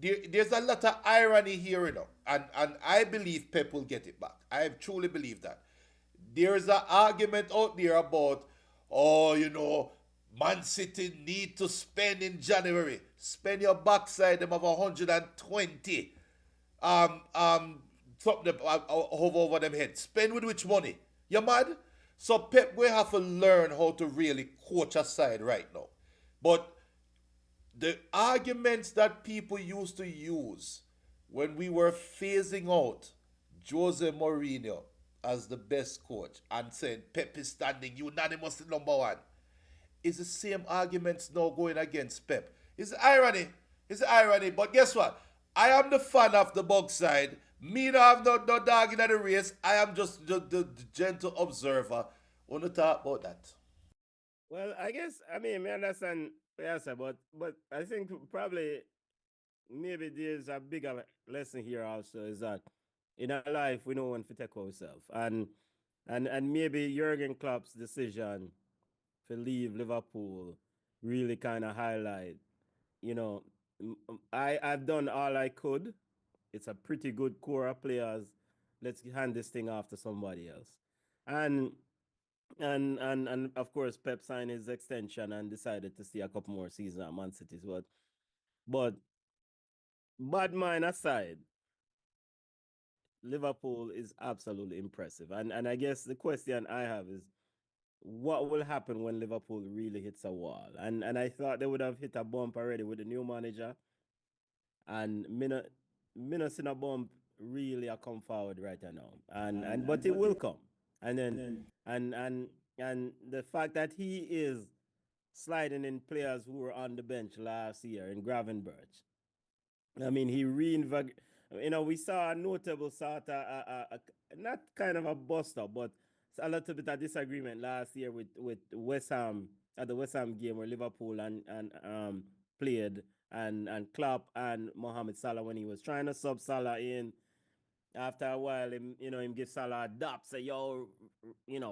there's a lot of irony here, you know. And I believe Pep will get it back. I truly believe that. There's an argument out there about, oh, Man City need to spend in January. Spend your backside, them have 120 something over them head. Spend with which money? You mad? So Pep will have to learn how to really coach a side right now. But the arguments that people used to use when we were phasing out Jose Mourinho as the best coach and saying Pep is standing unanimously number one is the same arguments now going against Pep. It's irony. It's irony. But guess what? I am the fan of the bug side. Me no have no dog in the race. I am just the gentle observer. Want to talk about that? Well, I guess I mean me understand yes, but I think probably maybe there's a bigger lesson here also is that in our life we know when to take ourselves and maybe Jurgen Klopp's decision to leave Liverpool really kind of highlight, you know, I've done all I could. It's a pretty good core of players. Let's hand this thing off to somebody else. And and of course Pep signed his extension and decided to see a couple more seasons at Man City. But bad mind aside, Liverpool is absolutely impressive. And I guess the question I have is what will happen when Liverpool really hits a wall? And I thought they would have hit a bump already with the new manager. And me not seen a bump really a come forward right now. And but it will come. And then and And the fact that he is sliding in players who were on the bench last year in Gravenberch. I mean, he reinvig. We saw a notable sort of, not kind of a bust up, but a little bit of disagreement last year with West Ham at the West Ham game where Liverpool and played and Klopp and Mohamed Salah when he was trying to sub Salah in. After a while, him give Salah a dap, say, yo,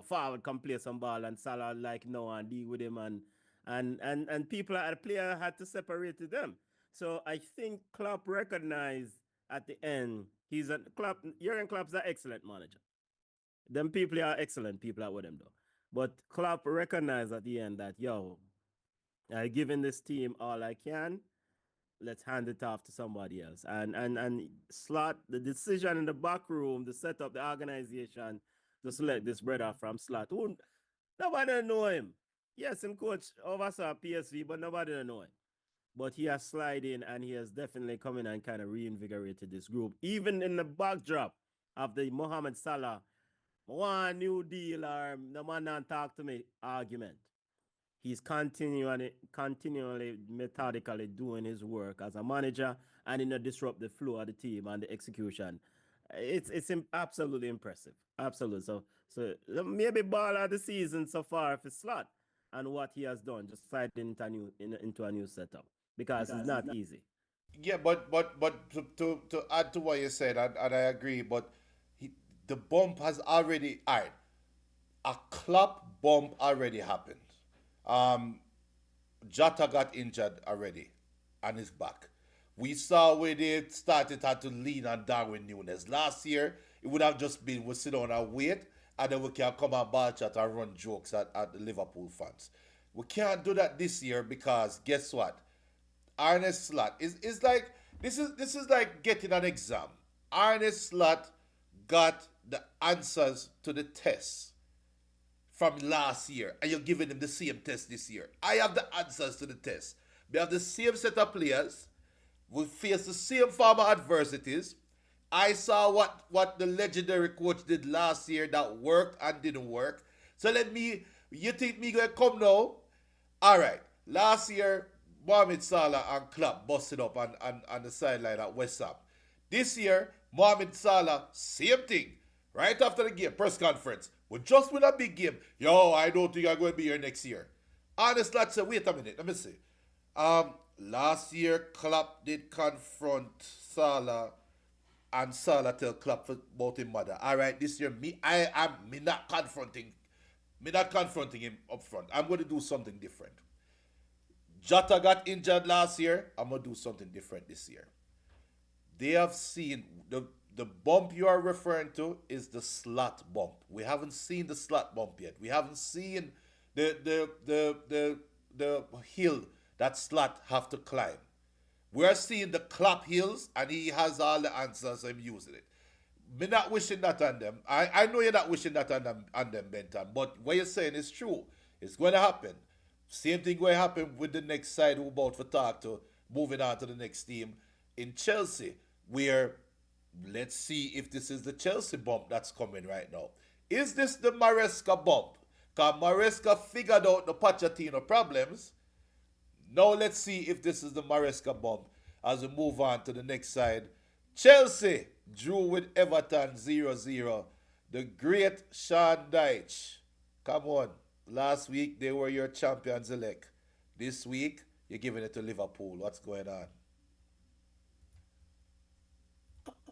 forward come play some ball, and Salah like no and deal with him, and people at the player had to separate them. So I think Klopp recognized at the end he's a Klopp. Jurgen Klopp's an excellent manager. Them people are excellent people at what them do, but Klopp recognized at the end that I giving this team all I can, let's hand it off to somebody else. And Slot, the decision in the back room, the setup, the organization to select this brother from Slot. Who nobody know him. Yes, him coach oversaw PSV, but nobody know him. But he has slid in and he has definitely come in and kind of reinvigorated this group. Even in the backdrop of the Mohamed Salah one new deal or the man not talk to me argument. He's continually, methodically doing his work as a manager and in a disrupt the flow of the team and the execution. It's absolutely impressive, absolutely. So maybe ball of the season so far for Slot and what he has done, just sliding into a new setup because it's not easy. Yeah, but to add to what you said, and I agree, but the bump has already, all right, a club bump already happened. Um, Jota got injured already and is back. We saw where they started had to lean on Darwin Nunes. Last year, it would have just been we sit down and wait, and then we can come and ball chat and run jokes at the Liverpool fans. We can't do that this year because guess what? Ernest Slot is like this is like getting an exam. Ernest Slot got the answers to the test from last year and you're giving him the same test this year. I have the answers to the test. We have the same set of players. We face the same form of adversities. I saw what the legendary coach did last year that worked and didn't work. So you think me gonna come now? All right. Last year, Mohamed Salah and Klopp busted up on the sideline at West Ham. This year, Mohamed Salah, same thing. Right after the game, press conference. We just win a big game. Yo, I don't think I'm going to be here next year. Honest lad said, wait a minute, let me see. Last year, Klopp did confront Salah, and Salah tell Klopp about his mother. All right, this year, me not confronting him up front. I'm going to do something different. Jota got injured last year. I'm going to do something different this year. They have seen the bump you are referring to is the Slot bump. We haven't seen the Slot bump yet. We haven't seen the hill that Slot have to climb. We're seeing the Klopp hills, and he has all the answers. So I'm using it. Me not wishing that on them. I know you're not wishing that on them, Benton. But what you're saying is true. It's going to happen. Same thing going to happen with the next side who about to talk to, moving on to the next team in Chelsea, where let's see if this is the Chelsea bump that's coming right now. Is this the Maresca bump? Because Maresca figured out the Pochettino problems. Now let's see if this is the Maresca bump as we move on to the next side. Chelsea drew with Everton 0-0. The great Sean Dyche. Come on. Last week they were your champions elect. This week you're giving it to Liverpool. What's going on?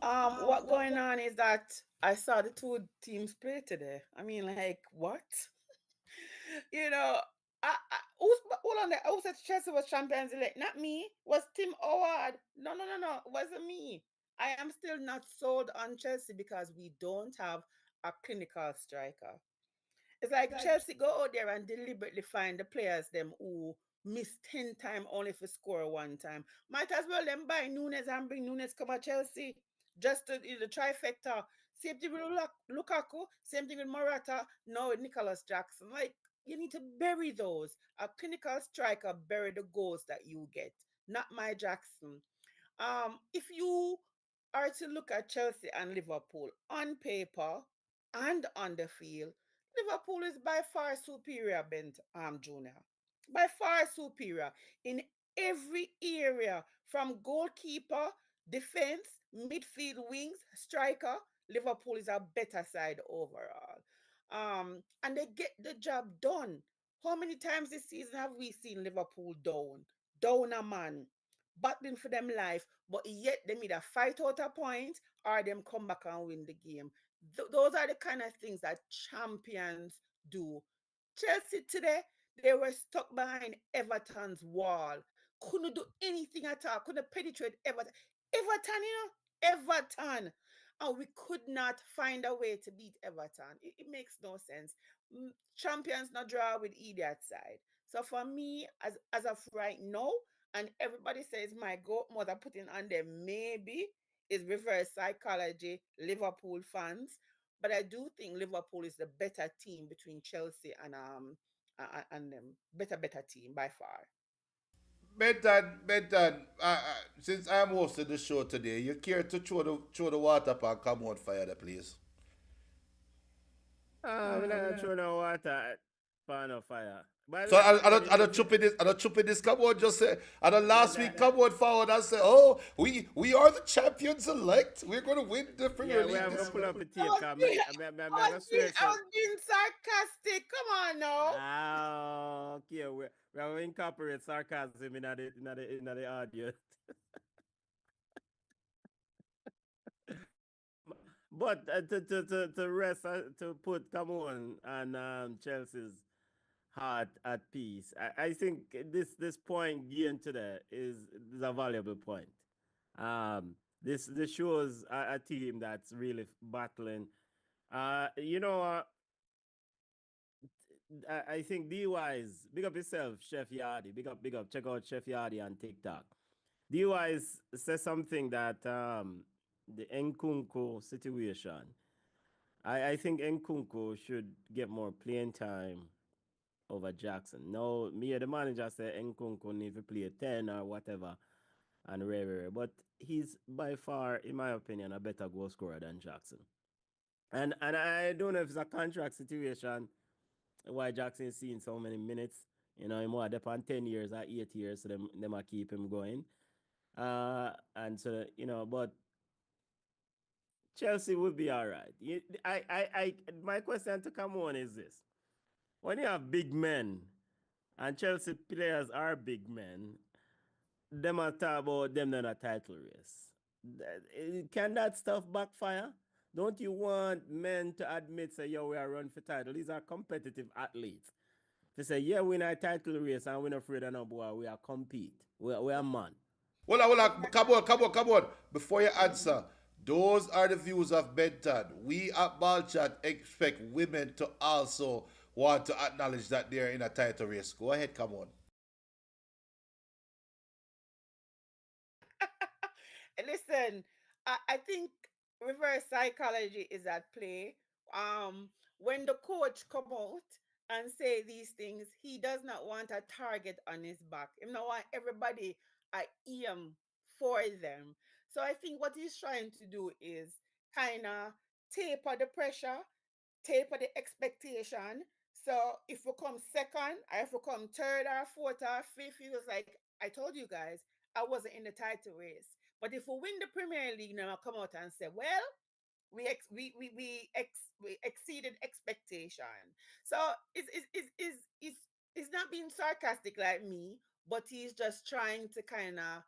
What going on is that I saw the two teams play today. I mean, like, what? You know, hold on there. Who said Chelsea was champions elect? Not me. Was Tim Howard? No. It wasn't me. I am still not sold on Chelsea because we don't have a clinical striker. It's like Chelsea go out there and deliberately find the players them who miss 10 times only for score one time. Might as well them buy Nunes and bring Nunes come at Chelsea. Just to, the trifecta. Same thing with Lukaku, same thing with Morata, now with Nicholas Jackson. Like, you need to bury those. A clinical striker bury the goals that you get, not my Jackson. If you are to look at Chelsea and Liverpool on paper and on the field, Liverpool is by far superior, Bent Junior. By far superior in every area, from goalkeeper, defense, midfield, wings, striker. Liverpool is a better side overall. And they get the job done. How many times this season have we seen Liverpool down? Down a man, battling for them life, but yet they either fight out a point or them come back and win the game. Those are the kind of things that champions do. Chelsea today, they were stuck behind Everton's wall. Couldn't do anything at all. Couldn't penetrate Everton. Everton, Everton. And we could not find a way to beat Everton. It makes no sense. Champions not draw with idiot side. So for me, as of right now, and everybody says my goat mother putting on them maybe is reverse psychology, Liverpool fans. But I do think Liverpool is the better team between Chelsea and them. Better team by far. Benton, since I'm hosting the show today, you care to throw the water pan come on fire, there, please. I'm not throwing no water at pan of fire. But So listen, man, I don't chop in this. I don't chop in this. Come on, just say. And then that, last week, come on forward and say, "Oh, we are the champions elect. We're going to win the Premier yeah, we League have to this pull year." up the I tape. was Cause being, I'm going to swear I some. was being sarcastic. Come on now. Ah, okay. We have to incorporate sarcasm in the audio. But to rest, to put Cameroon and Chelsea's heart at peace, I think this point gained today is a valuable point. This shows a team that's really battling. You know, I think DY's big up yourself, Chef Yardi. Big up. Check out Chef Yardi on TikTok. DY's says something that the Nkunku situation. I think Nkunku should get more playing time over Jackson. No, me the manager said Nkunku need to play 10 or whatever and rare. But he's by far, in my opinion, a better goal scorer than Jackson. And I don't know if it's a contract situation why Jackson is seeing so many minutes. You know, him what upon 10 years or 8 years, so them might keep him going. And so, but Chelsea would be all right. My question to come on is this. When you have big men, and Chelsea players are big men, them are talk about them in a title race. Can that stuff backfire? Don't you want men to admit, say, yo, we are run for title? These are competitive athletes. They say, yeah, we in a title race and we're not afraid of no boy. We are compete. We are man. Come on. Before you answer, those are the views of Benton. We at Balchat expect women to also want to acknowledge that they're in a title race. Go ahead, come on. Listen, I think reverse psychology is at play. When the coach come out and say these things, he does not want a target on his back. He don't want everybody I aim for them. So I think what he's trying to do is kind of taper the pressure, taper the expectation. So if we come second, or if we come third or fourth or fifth, he was like, I told you guys, I wasn't in the title race. But if we win the Premier League, now I'll come out and say, well, we exceeded expectation. So it's not being sarcastic like me, but he's just trying to kind of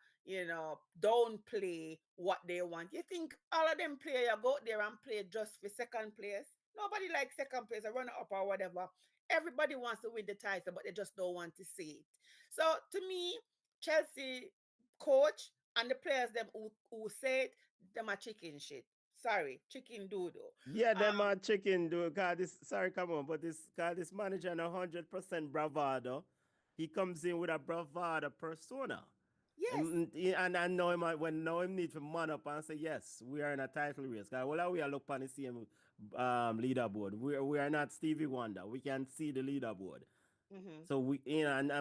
downplay what they want. You think all of them player go out there and play just for second place? Nobody likes second place, a runner up or whatever. Everybody wants to win the title, but they just don't want to see it. So to me, Chelsea coach and the players them who say it, them are chicken shit. Sorry, chicken doodle. Yeah, them Um, are chicken do cause this sorry, come on, but this manager and 100% bravado. He comes in with a bravado persona. yes. And I know him when know him need to man up and say yes, we are in a title race. Cause well, we are look on the same leaderboard. We are not Stevie Wonder. We can see the leaderboard. Hmm. So and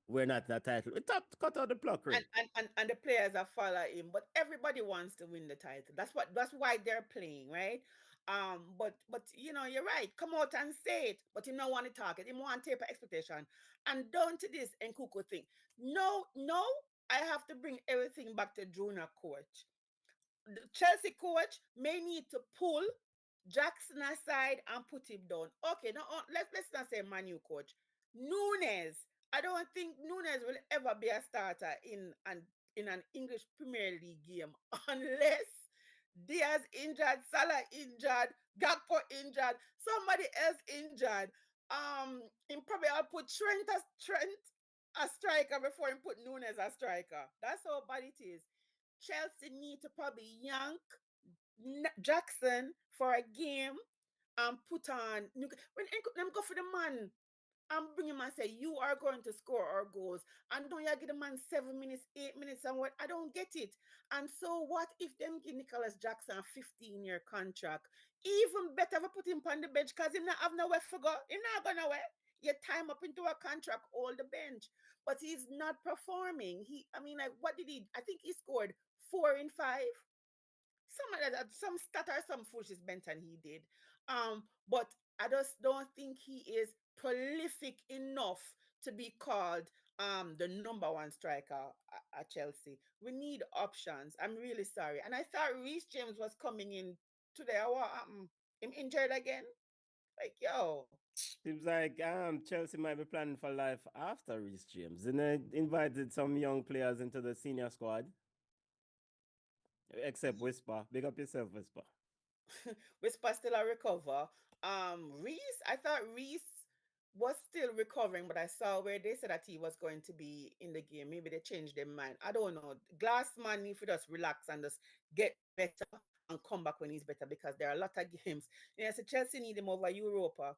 we're not that title. Cut out the pluck and, rate. and and and the players are following him, but everybody wants to win the title. That's why they're playing, right? But you're right. Come out and say it. But him not want to talk it. Him want taper expectation. And down to this and Kuku thing. No, no, I have to bring everything back to Junior coach. The Chelsea coach may need to pull Jackson aside and put him down. Okay, now let's not say Manu coach. Nunes. I don't think Nunes will ever be a starter in an English Premier League game unless Diaz injured, Salah injured, Gakpo injured, somebody else injured. In probably I'll put Trent a striker before he put Nunes a striker. That's how bad it is. Chelsea need to probably yank Jackson for a game and put on when them go for the man and bring him and say you are going to score our goals and don't you give the man 7 minutes, 8 minutes and what I don't get it. And so what if them give Nicholas Jackson a 15-year contract? Even better if I put him on the bench because he not have nowhere to go. He not going nowhere. You time up into a contract, all the bench. But he's not performing. I mean, like, what did he? I think he scored 4 in 5 some stat or some foolishness Benton he did. But I just don't think he is prolific enough to be called the number one striker at Chelsea. We need options. I'm really sorry. And I thought Reece James was coming in today. What happened? Him injured again? Like, yo. Seems like Chelsea might be planning for life after Reece James. And they invited some young players into the senior squad, except Whisper. Big up yourself, Whisper. Whisper still a recover. Reese, I thought Reese was still recovering, but I saw where they said that he was going to be in the game. Maybe they changed their mind. I don't know. Glassman, if he just relax and just get better and come back when he's better, because there are a lot of games. So Chelsea need him over Europa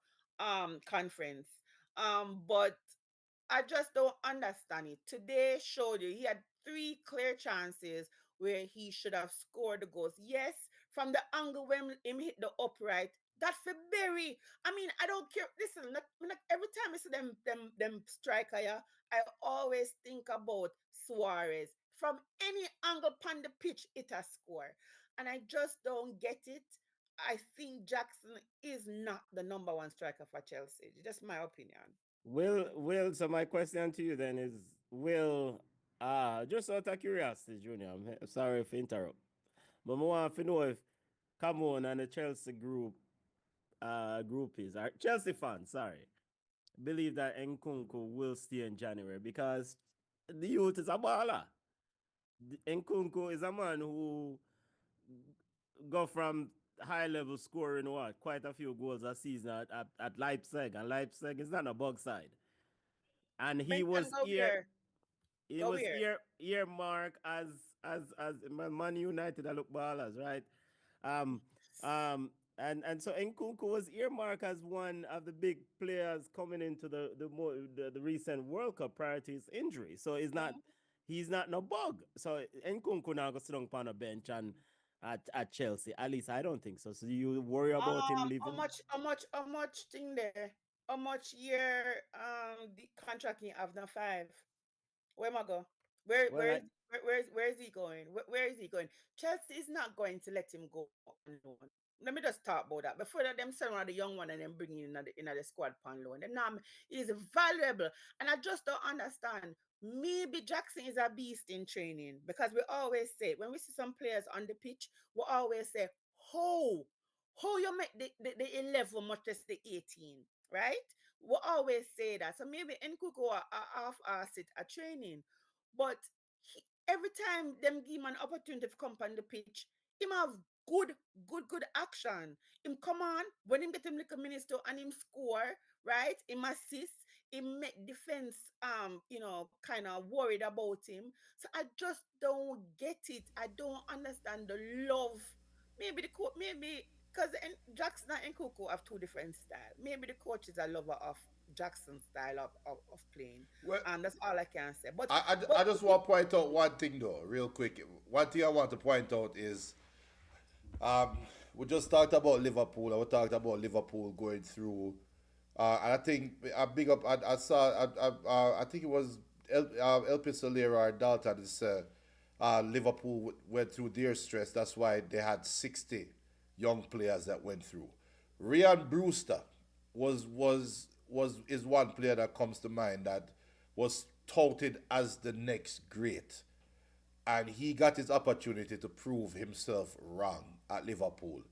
conference. But I just don't understand it. Today showed you he had three clear chances where he should have scored the goals. Yes, from the angle when him hit the upright, that for Berry. I mean, I don't care. Listen, every time I see them striker, yeah, I always think about Suarez. From any angle on the pitch, it a score. And I just don't get it. I think Jackson is not the number one striker for Chelsea. Just my opinion. So my question to you then is, just out of curiosity, Junior, sorry if I interrupt, but I want to know if Camon and the Chelsea groupies, or Chelsea fans, sorry, believe that Nkunku will stay in January because the youth is a baller. Nkunku is a man who go from high level scoring quite a few goals a season at Leipzig, and Leipzig is not a bug side. And Benton, go where? he Go was where? earmarked as Man United that look ballers, right? Um, and so Nkunku was earmarked as one of the big players coming into the recent World Cup prior to his injury. So he's not no bug. So Nkunku now go sit on a bench and at Chelsea. At least I don't think so. So you worry about him How leaving? much? How much thing there? How much year the contract he have now? 5. Where am I go? Where Well, where is he going? Where is he going? Chelsea is not going to let him go on loan. Let me just talk about that. Before that, them send one of the young one and then bring in the squad pan loan. The name is valuable. And I just don't understand. Maybe Jackson is a beast in training because we always say when we see some players on the pitch, we always say, how? How you make the 11 much as the 18, right? We always say that. So maybe Nkuku are half assed at training. But every time them give him an opportunity to come on the pitch, him have good, good action. Him come on, when him get him like a minister and him score, right? Him assist, him make defense kind of worried about him. So I just don't get it. I don't understand the love. Maybe the coach, maybe because Jackson and Nkuku have two different styles. Maybe the coach is a lover of Jackson's style of playing. Well, That's all I can say. I just want to point out one thing though, real quick. One thing I want to point out is we just talked about Liverpool. And we talked about Liverpool going through, and I think I big up. I saw. I think it was El Pistolero or Dalton. Liverpool went through their stress. That's why they had 60 young players that went through. Ryan Brewster was is one player that comes to mind that was touted as the next great, and he got his opportunity to prove himself wrong at Liverpool.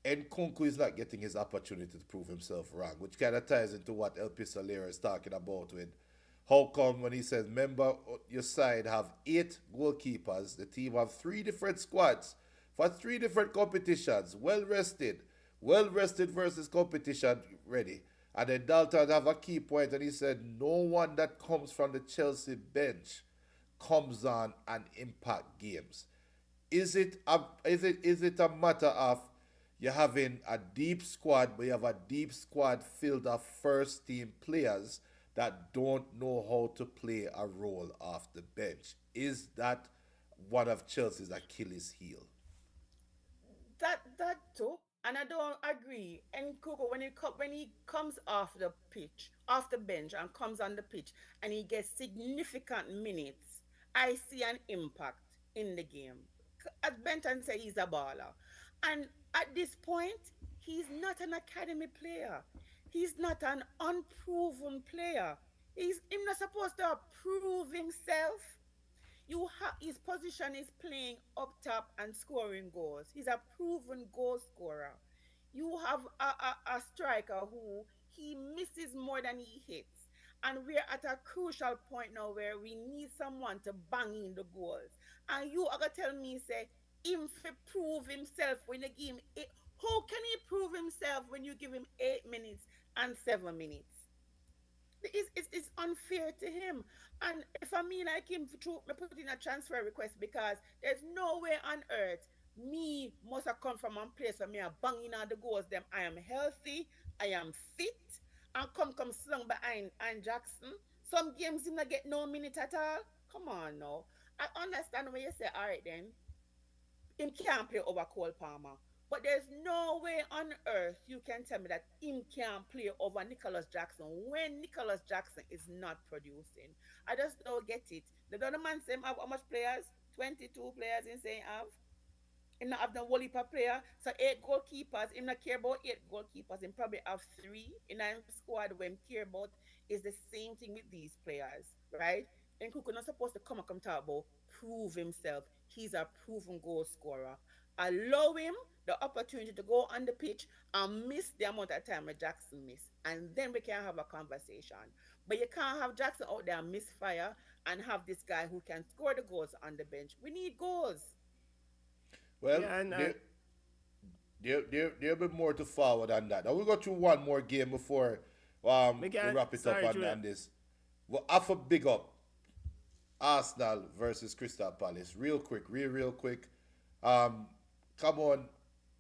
And Kunku is not getting his opportunity to prove himself wrong, which kind of ties into what El Pistolero is talking about with how come when he says, remember your side have 8 goalkeepers, the team have 3 different squads for 3 different competitions, well rested versus competition ready. And then Dalton have a key point and he said, no one that comes from the Chelsea bench comes on and impact games. Is it a matter of you having a deep squad, but you have a deep squad filled of first team players that don't know how to play a role off the bench? Is that one of Chelsea's Achilles heel? That too, and I don't agree. And Coco, when he comes off the pitch, off the bench, and comes on the pitch, and he gets significant minutes, I see an impact in the game. As Benton said, he's a baller, and at this point, he's not an academy player. He's not an unproven player. He's not supposed to prove himself. His position is playing up top and scoring goals. He's a proven goal scorer. You have a striker who he misses more than he hits. And we're at a crucial point now where we need someone to bang in the goals. And you are gonna tell me, say, him to prove himself when you give him eight. How can he prove himself when you give him 8 minutes and 7 minutes? It's unfair to him. And if I mean like him, me put in a transfer request because there's no way on earth me must have come from a place where me are banging out the goals. Them I am healthy, I am fit, and come slung behind and Jackson. Some games him not get no minute at all. Come on now. I understand when you say, all right then, him can't play over Cole Palmer. But there's no way on earth you can tell me that him can't play over Nicholas Jackson when Nicholas Jackson is not producing. I just don't get it. The other man say him have how much players? 22 players in saying have. Him not have no whole heap of player. So 8 goalkeepers. Him not care about 8 goalkeepers. Him probably have three in a squad when him care about is the same thing with these players, right? And Kuku not supposed to come talk about prove himself. He's a proven goal scorer. Allow him the opportunity to go on the pitch and miss the amount of time that Jackson missed. And then we can have a conversation. But you can't have Jackson out there misfire and have this guy who can score the goals on the bench. We need goals. Well, Yeah, and there'll be more to forward on that. Now we'll go through one more game before we we can, wrap it up sorry, Julian. on this. Well, have a big up Arsenal versus Crystal Palace. Real quick, real quick. Um, Come on.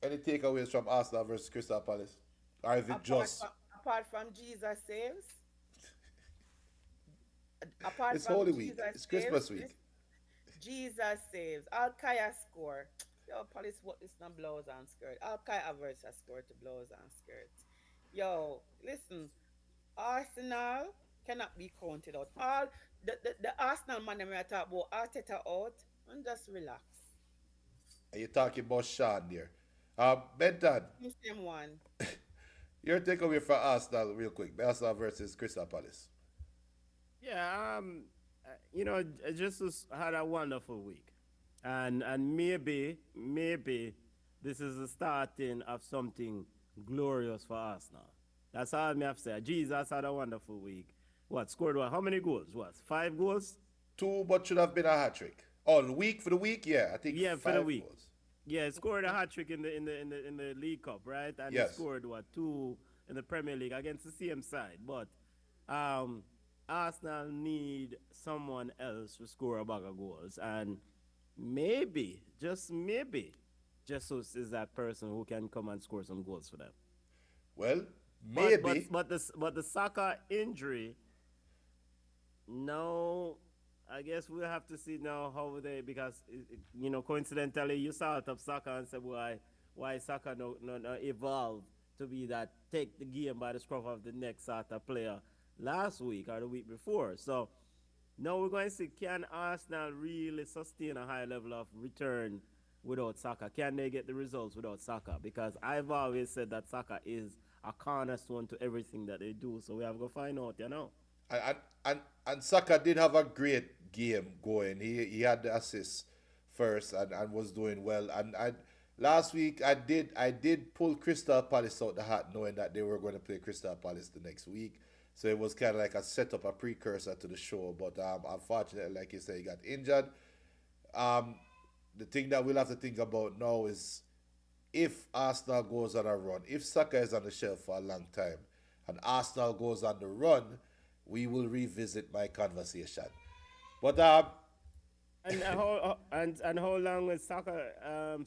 Any takeaways from Arsenal versus Crystal Palace? Or is it Apart just from, apart from Jesus saves, apart it's from Holy Week? Jesus It's saves, Christmas week. Jesus saves. Al Kaya score. Yo, police what this not blouse and skirt. Al Kaya versus a score to blouse and skirt. Yo, listen, Arsenal cannot be counted out. All the Arsenal man when I talk about Arteta out and just relax. Are you talking about Sean there? Benton, Same one. your takeaway for Arsenal real quick. Arsenal versus Crystal Palace. Yeah, Jesus had a wonderful week, and maybe this is the starting of something glorious for Arsenal. That's all me have to say. Jesus had a wonderful week. What scored? What? How many goals? What? 5 goals? Two, but should have been a hat trick. Oh, the week for the week, yeah, I think Yeah, for the five week. goals. Yeah, he scored a hat trick in the League Cup, right? And he Yes. scored what, two in the Premier League against the same side. But um, Arsenal need someone else to score a bag of goals, and maybe, just maybe, Jesus is that person who can come and score some goals for them. Well, But but maybe. but the Saka injury, no, I guess we'll have to see now how they, because coincidentally you saw it of Saka and said why Saka no evolved to be that take the game by the scruff of the neck sort of player last week or the week before. So now we're going to see, can Arsenal really sustain a high level of return without soccer? Can they get the results without soccer? Because I've always said that soccer is a cornerstone to everything that they do. So we have to find out, you know. and and Saka did have a great game going. He had the assist first and was doing well. And last week I did pull Crystal Palace out the hat knowing that they were going to play Crystal Palace the next week. So it was kind of like a setup, a precursor to the show. But unfortunately, like you said, he got injured. Um, the thing that we'll have to think about now is if Arsenal goes on a run, if Saka is on the shelf for a long time, and Arsenal goes on the run, we will revisit my conversation. But And how long is soccer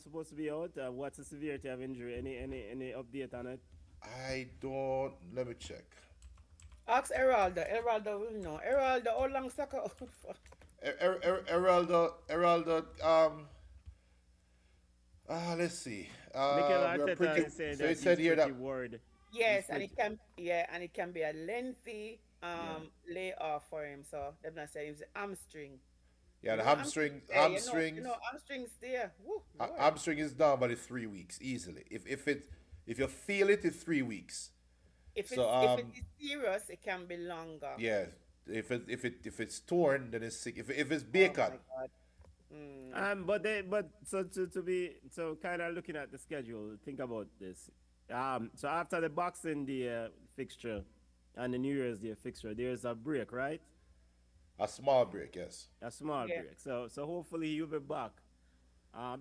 supposed to be out? What's the severity of injury? Any update on it? I don't. Let me check. Ask Eralda. Eralda will know. Eralda, how long soccer out for? Eraldo. Let's see. Mikel We're Arteta pretty. is saying So it that said he's here pretty that worried. He's Yes, and pretty, it can be a lengthy yeah. layoff for him. So they're not saying it's a hamstring. yeah, the Hamstring hamstring there, hamstrings there. Woo, Lord. hamstring is down by the 3 weeks easily. If you feel it, it's 3 weeks. So If it is serious, it can be longer. yeah, if it's torn, then it's sick. If it's Oh bacon, my God. Mm. But so to be so kind of looking at the schedule, think about this. So after the Boxing Day fixture and the New Year's Day fixture, there's a break, right? a small break, yes. A small Yeah. break. So hopefully you'll be back.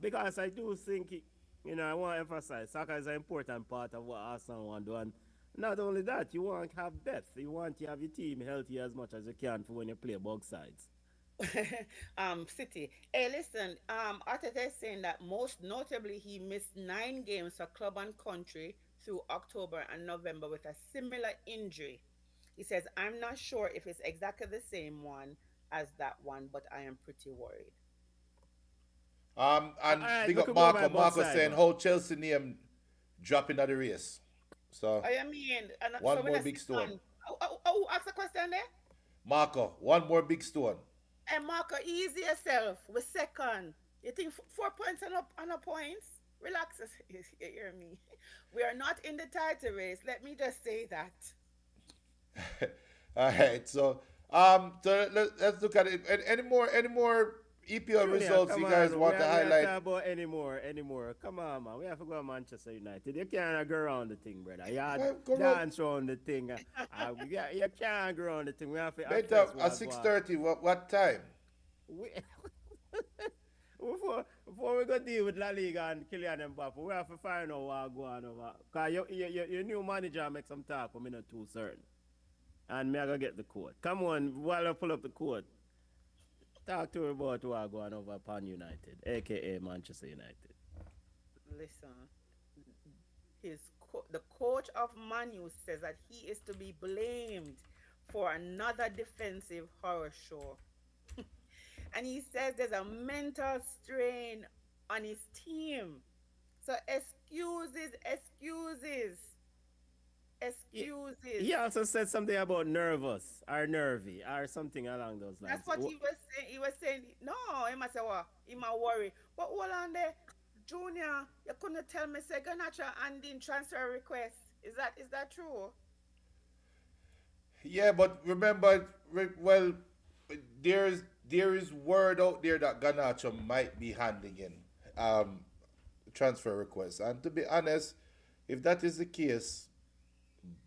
Because I do think, I want to emphasize soccer is an important part of what Arsenal want to do. And not only that, you want to have depth. You want to have your team healthy as much as you can for when you play both sides. City. Hey, listen. Arteta is saying that most notably he missed 9 games for club and country through October and November with a similar injury. He says, "I'm not sure if it's exactly the same one as that one, but I am pretty worried." And All right, big we up could go by Marco. both Marco sides, saying man. how Chelsea name dropping at the race. So I mean, and so one when more I big second, stone. ask a question there. Marco, one more big stone. And Marco, easy yourself. We're second. You think 4 points on a points? Relax. You hear me? We are not in the title race. Let me just say that. All right, so let's look at it. Any more EPL Junior, results come you guys on. want to We are highlight? talking about anymore. Come on, man. We have to go to Manchester United. You can't go around the thing, brother. You Well, go road. dance around the thing. You can't go around the thing. We have to Better address at what go six on. thirty. What time? We, before we go deal with La Liga and Kylian Mbappe, we have to find out what go on over. Because your new manager make some talk, but me not too certain. And me I go get the code. Come on, while I pull up the code, talk to me about what go on over upon United, aka Manchester United. Listen, the coach of Manu says that he is to be blamed for another defensive horror show. And he says there's a mental strain on his team. So He, excuses. he also said something about nervous or nervy or something along those That's lines. what he was saying. He was saying, no, he must say, what? He might worry. But hold on there, Junior, you couldn't tell me, say, Ganacha and in transfer request. Is that true? Yeah, but remember, well, there is word out there that Ganacho might be handing in um, transfer requests, and to be honest, if that is the case,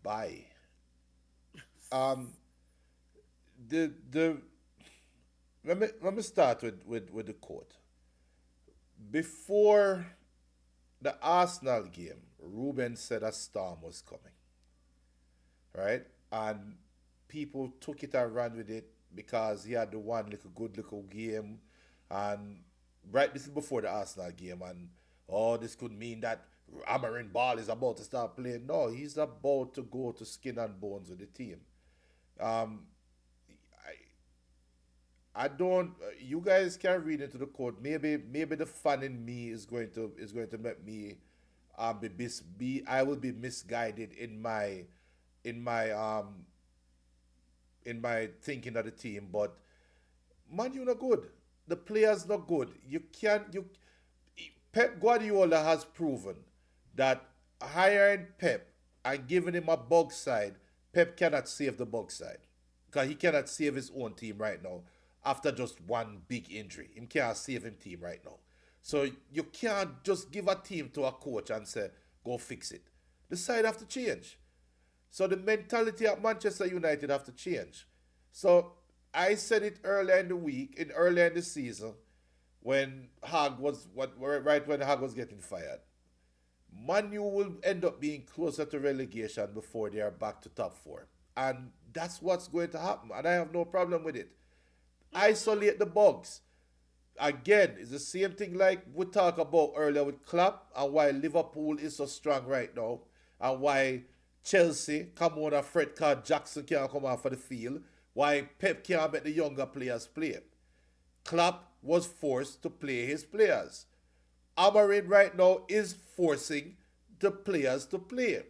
bye. Um, the let me start with the quote. Before the Arsenal game, Ruben said a storm was coming, right? And people took it and ran with it because he had the one little good little game, and right, this is before the Arsenal game, and oh, this could mean that Amarin Ball is about to start playing. No, he's about to go to skin and bones with the team. Um, I don't. You guys can read into the code. Maybe the fan in me is going to make me be I will be misguided in my um in my thinking of the team, but man, you not good. The players not good. You can't. You Pep Guardiola has proven that hiring Pep and giving him a bug side, Pep cannot save the bug side. Because he cannot save his own team right now after just one big injury. He can't save him team right now. So you can't just give a team to a coach and say, go fix it. The side have to change. So the mentality at Manchester United have to change. So I said it earlier in the week, earlier in the season, when Hag was right when Hag was getting fired. Manu will end up being closer to relegation before they are back to top four. And that's what's going to happen. And I have no problem with it. Isolate the bugs. Again, it's the same thing like we talked about earlier with Klopp and why Liverpool is so strong right now and why Chelsea come on a Fred card Jackson can't come out for the field, why Pep can't make the younger players play. Klopp was forced to play his players. Amarin right now is forcing the players to play.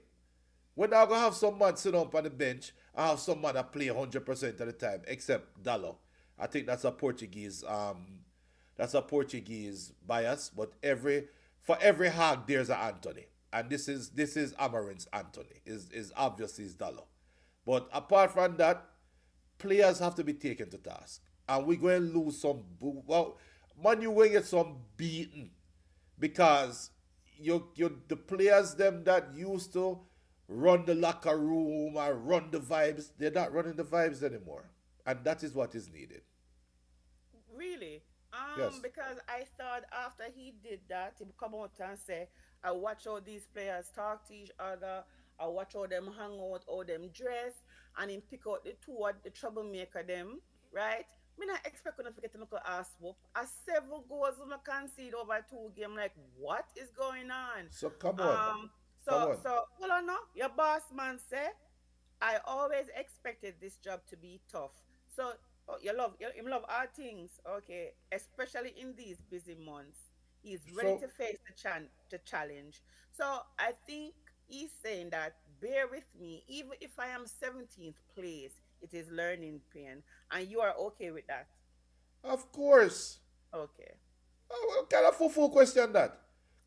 We're not gonna have some man sit up on the bench and have some man that play 100% of the time, except Dallo. I think that's a Portuguese bias, but for every Hag there's an Anthony. And this is Amarin's Anthony. Is obviously is Dallo. But apart from that, players have to be taken to task. And we're going to lose some. Well, man, you're going to get some beaten because you the players them that used to run the locker room or run the vibes, they're not running the vibes anymore, and that is what is needed. Really? Yes. Because I thought after he did that, he would come out and say, I watch how these players talk to each other, I watch how them hang out, how them dress, and him pick out the two what the troublemaker them, right? Me not expect to forget to make a ass whoop. A 7 goals we concede over 2 game. Like, what is going on? So come on, Um, come so on. so well or no, your boss man say I always expected this job to be tough. So you love all things, okay, especially in these busy months. He's ready So to face the challenge. So I think he's saying that bear with me, even if I am 17th place, it is learning pain, and you are okay with that. of course, Okay. what kind of full question that? Me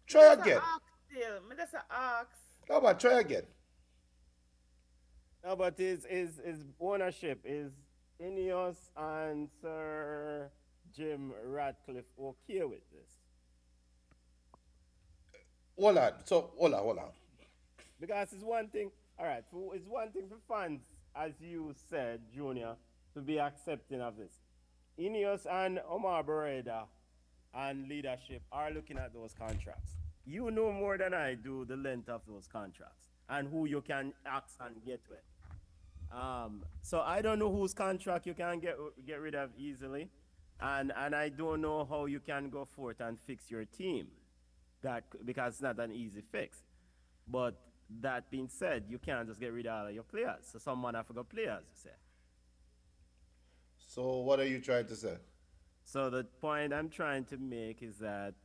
Try just a again. ask still. Me just a ask. How about try again? No, but is ownership is Ineos and Sir Jim Ratcliffe okay with this? Hold on. So hold on. Because it's one thing, all right, it's one thing for fans, as you said, Junior, to be accepting of this. Ineos and Omar Bereda and leadership are looking at those contracts. You know more than I do the length of those contracts and who you can ask and get with. So I don't know whose contract you can get rid of easily, and I don't know how you can go forth and fix your team. That because it's not an easy fix. But that being said, you can't just get rid of all of your players. So someone have to go players, you say. So what are you trying to say? So the point I'm trying to make is that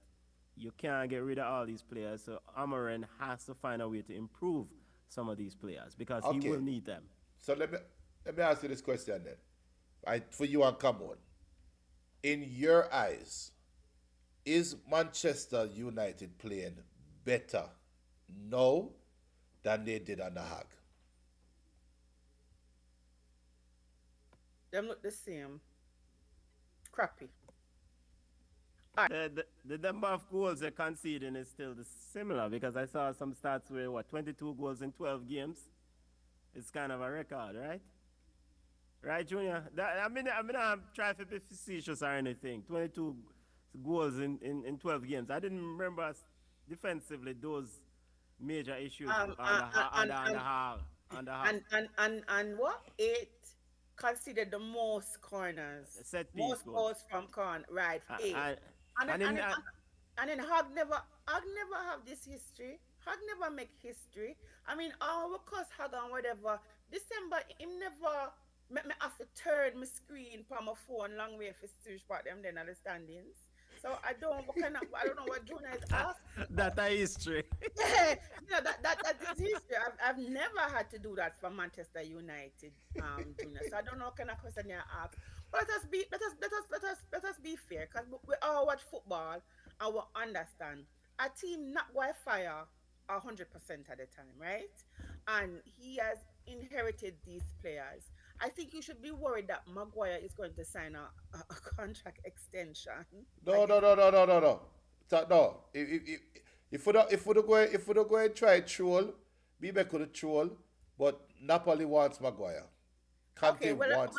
you can't get rid of all these players. So Amarin has to find a way to improve some of these players because he will Okay. need them. So let me ask you this question then. For you and come on. In your eyes, is Manchester United playing better now than they did under Hag? Them look the same. Crappy. The number of goals they're conceding is still similar because I saw some stats where 22 goals in 12 games. It's kind of a record, right? Right, Junior? I'm trying to be facetious or anything. 22 goals in 12 games. I didn't remember defensively those major issues Um, on uh, the uh, ha- on and the on the and half on the half. and what it considered the most corners, Set piece most goals. goals from corner, right? Uh, Eight, and and then and and in then and then Hag never have this history. Hag never make history. I mean, oh, because Hag and whatever. December, him never make me have to turn my screen from my phone long way for search for them then at the standings. So I don't know what Jonah is asking for. that a history. Yeah, that is history. I've never had to do that for Manchester United, Junior. So I don't know what kind of question you ask. But let us be fair, because we all watch football and we understand. a team not Wi-Fi 100% at the time, right? And he has inherited these players. I think you should be worried that Maguire is going to sign a contract extension. I No, give no, him no, no, no, no, no. No. If we don't go and try troll, BB could troll, but Napoli wants Maguire. Okay, Conte well, wants.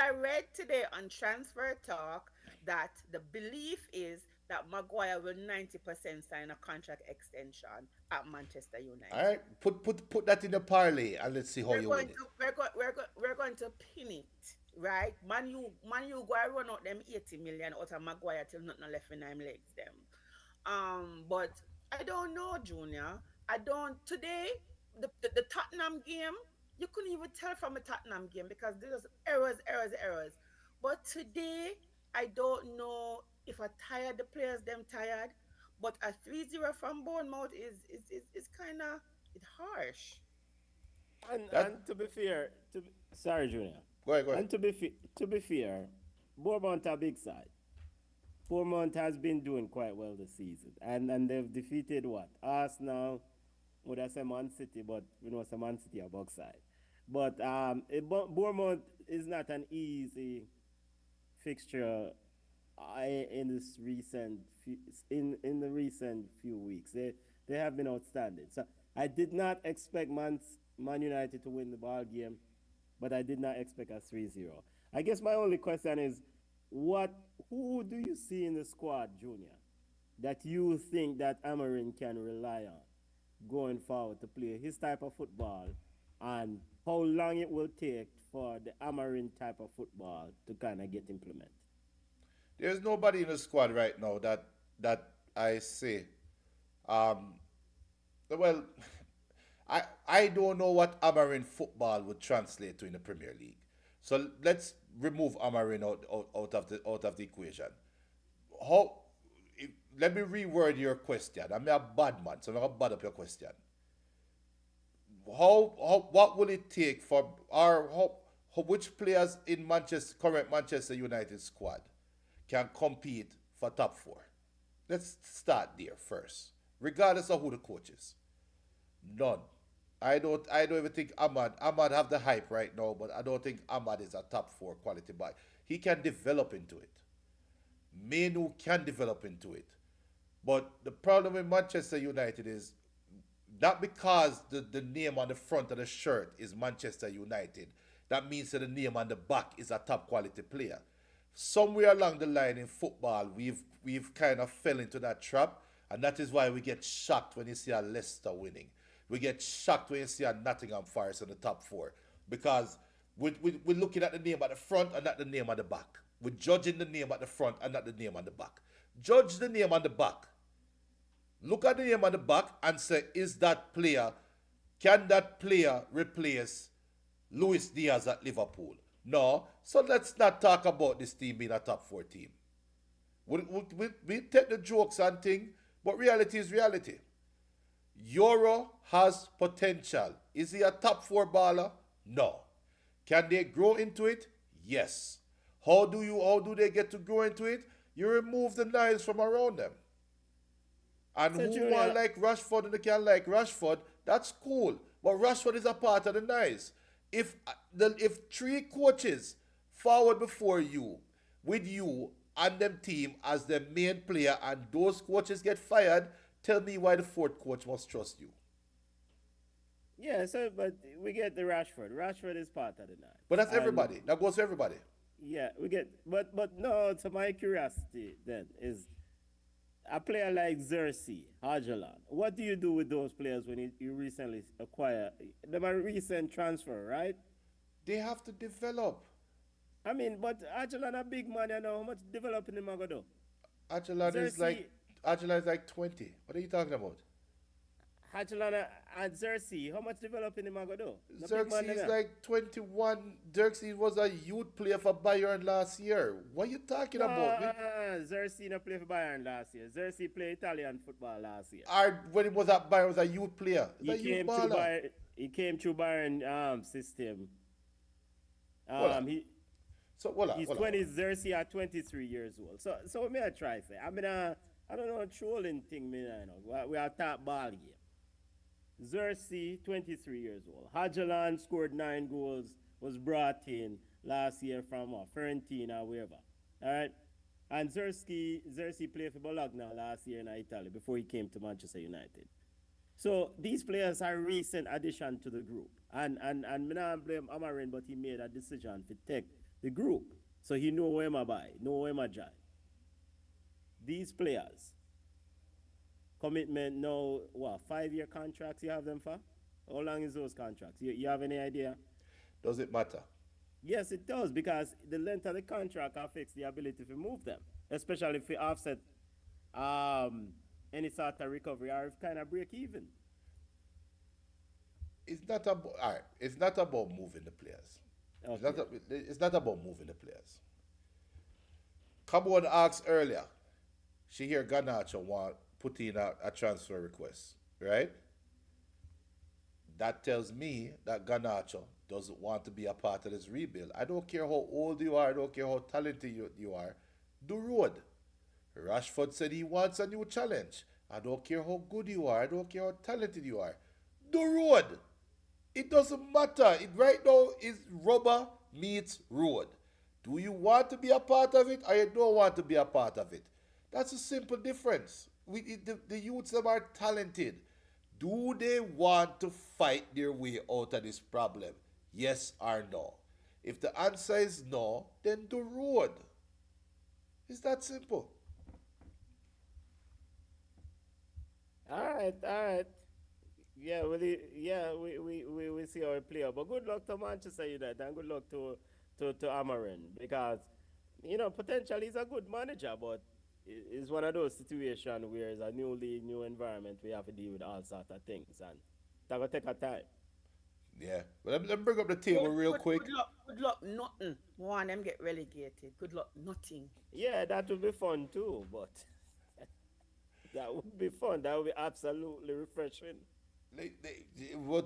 I read today on Transfer Talk that the belief is that Maguire will 90% sign a contract extension at Manchester All United. right, put that in the parlay and let's see how We're you going win to it. we're going to pin it, right? Man, you go and run out them 80 million out of Maguire till nothing left in them legs them. But I don't know, Junior. I don't today. The Tottenham game, you couldn't even tell from a Tottenham game because there's errors. But today, I don't know if I tired the players them tired. But a 3-0 from Bournemouth is kind of it's harsh. And That to be fair, sorry, Junior. Go ahead, go ahead. And to be fair, Bournemouth are big side. Bournemouth has been doing quite well this season, and they've defeated what Arsenal, would I say Man City, but we know some Man City are box side. But Bournemouth is not an easy fixture in this in the recent few weeks. They have been outstanding. So I did not expect Man United to win the ball game, but I did not expect a 3-0. I guess my only question is, what who do you see in the squad, Junior, that you think that Amarin can rely on going forward to play his type of football, and how long it will take for the Amarin type of football to kind of get implemented? There's nobody in the squad right now that I say. Um, well, I don't know what Amarin football would translate to in the Premier League. So let's remove Amarin out of the equation. How? Let me reword your question. I'm a bad man, so I'm gonna bad up your question. What will it take for which players in Manchester current Manchester United squad can compete for top four? Let's start there first, regardless of who the coach is. None. I don't even think Ahmad have the hype right now, but I don't think Ahmad is a top four quality buy. He can develop into it. Menu can develop into it. But the problem with Manchester United is not because the name on the front of the shirt is Manchester United. That means that the name on the back is a top quality player. Somewhere along the line in football, we've kind of fell into that trap, and that is why we get shocked when you see a Leicester winning. We get shocked when you see a Nottingham Forest in the top four because we're looking at the name at the front and not the name at the back. We're judging the name at the front and not the name on the back. Judge the name on the back. Look at the name on the back and say, can that player replace Luis Diaz at Liverpool? No. So let's not talk about this team being a top four team. We take the jokes and thing, but reality is reality. Euro has potential. Is he a top four baller? No. Can they grow into it? Yes. How do they get to grow into it? You remove the knives from around them. And So, who want Junior, like Rashford and they can like Rashford, that's cool. But Rashford is a part of the nice. If three coaches forward before you, with you and them team as the main player, and those coaches get fired, tell me why the fourth coach must trust you. yeah. So, but we get the Rashford. Rashford is part of the But nice, that's and everybody. That goes for everybody. yeah, we get. But no. To my curiosity, then is a player like Xerxes, Hajalan. What do you do with those players when you recently acquire them? A recent transfer, right? They have to develop. I mean, but Hajalan a big man, you know. How much developing him I go do? Achelan is like Xerxes, Achelan is like 20. What are you talking about? Hajalan and Xerxes, how much developing him I go do? The big man, Xerxes them, is yeah. like 21. Xerxes was a youth player for Bayern last year. What are you talking No, about? Xerxes no play for Bayern last year. Xerxes play Italian football last year. When he was at Bayern, was a youth player. He's He a youth came through baller. Bayern. He came through Bayern system. Hold on. He So, hold on, he's hold on, hold 20. on. Xerxes at 23 years old. So may I try say? I mean, I don't know, trolling thing, me, I know. We are top ball game. Xerxes, 23 years old. Hajalan scored 9 goals, was brought in last year from Fiorentina or wherever. All right? And Xerxes played for Bologna last year in Italy before he came to Manchester United. So these players are recent addition to the group. And me not blame Amarin, but he made a decision to take the group. So he know where I buy, know where I join. These players, commitment now, what, 5 year contracts you have them for? How long is those contracts? You have any idea? Does it matter? Yes, it does, because the length of the contract affects the ability to move them, especially if we offset um, any sort of recovery or if kind of break even. It's not about all right. It's not about moving the players. Okay. It's not about moving the players. Cabo asked earlier. She hear Ganacho want put in a transfer request, right? That tells me that Ganacho doesn't want to be a part of this rebuild. I don't care how old you are. I don't care how talented you are. Do road. Rashford said he wants a new challenge. I don't care how good you are. I don't care how talented you are. Do road. It doesn't matter. It right now is rubber meets road. Do you want to be a part of it or you don't want to be a part of it? That's a simple difference. The youths them are talented. Do they want to fight their way out of this problem? Yes or no? If the answer is no, then do road. It's that simple. All right. Yeah, we see how it play out. But good luck to Manchester United and good luck to Amarin, because potentially he's a good manager, but it's one of those situations where it's a new league, new environment. We have to deal with all sorts of things, and that will take a time. Yeah. But let me bring up the table real quick. Good luck, nothing. Want them get relegated. Good luck, nothing. Yeah, that would be fun too, but that would be fun. That would be absolutely refreshing.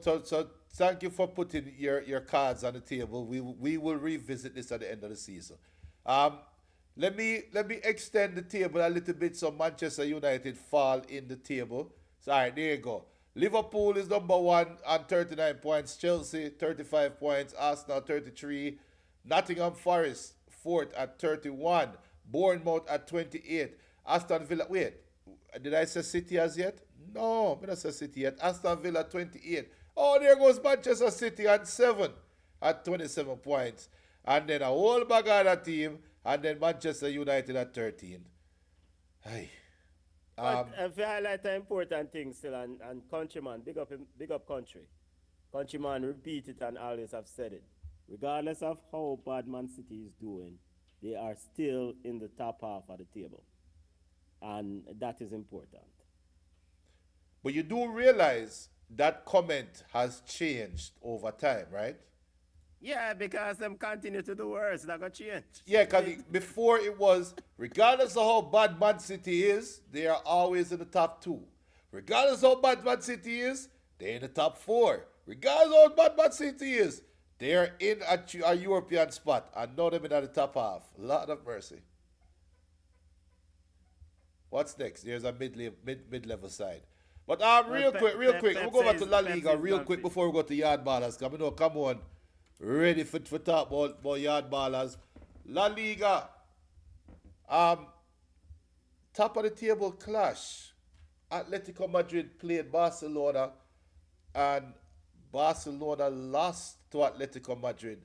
So thank you for putting your cards on the table. We will revisit this at the end of the season. Um, let me extend the table a little bit so Manchester United fall in the table. So all right, there you go. Liverpool is number one on 39 points. Chelsea 35 points. Arsenal 33. Nottingham Forest fourth at 31. Bournemouth at 28. Aston Villa. Wait, did I say City as yet? No, I didn't say City yet. Aston Villa 28. Oh, there goes Manchester City at 7 at 27 points. And then a whole bag of other team. And then Manchester United at 13. Hey. But if you highlight the important things still, and countryman, big up country. Countryman, repeat it and always have said it. Regardless of how bad Man City is doing, they are still in the top half of the table. And that is important. But you do realize that comment has changed over time, right? Yeah, because them continue to do worse. That got change. Yeah, because before it was, regardless of how bad Man City is, they are always in the top two. Regardless of how bad Man City is, they're in the top four. Regardless of how bad Man City is, they're in a European spot. And now they're in the top half. Lot of mercy. What's next? There's a mid-level side. But real quick, we'll go back to La Liga real quick before we go to Yard Ballers. Because we know, come on, ready for talk about Yard Ballers. La Liga, top of the table clash. Atletico Madrid played Barcelona, and Barcelona lost to Atletico Madrid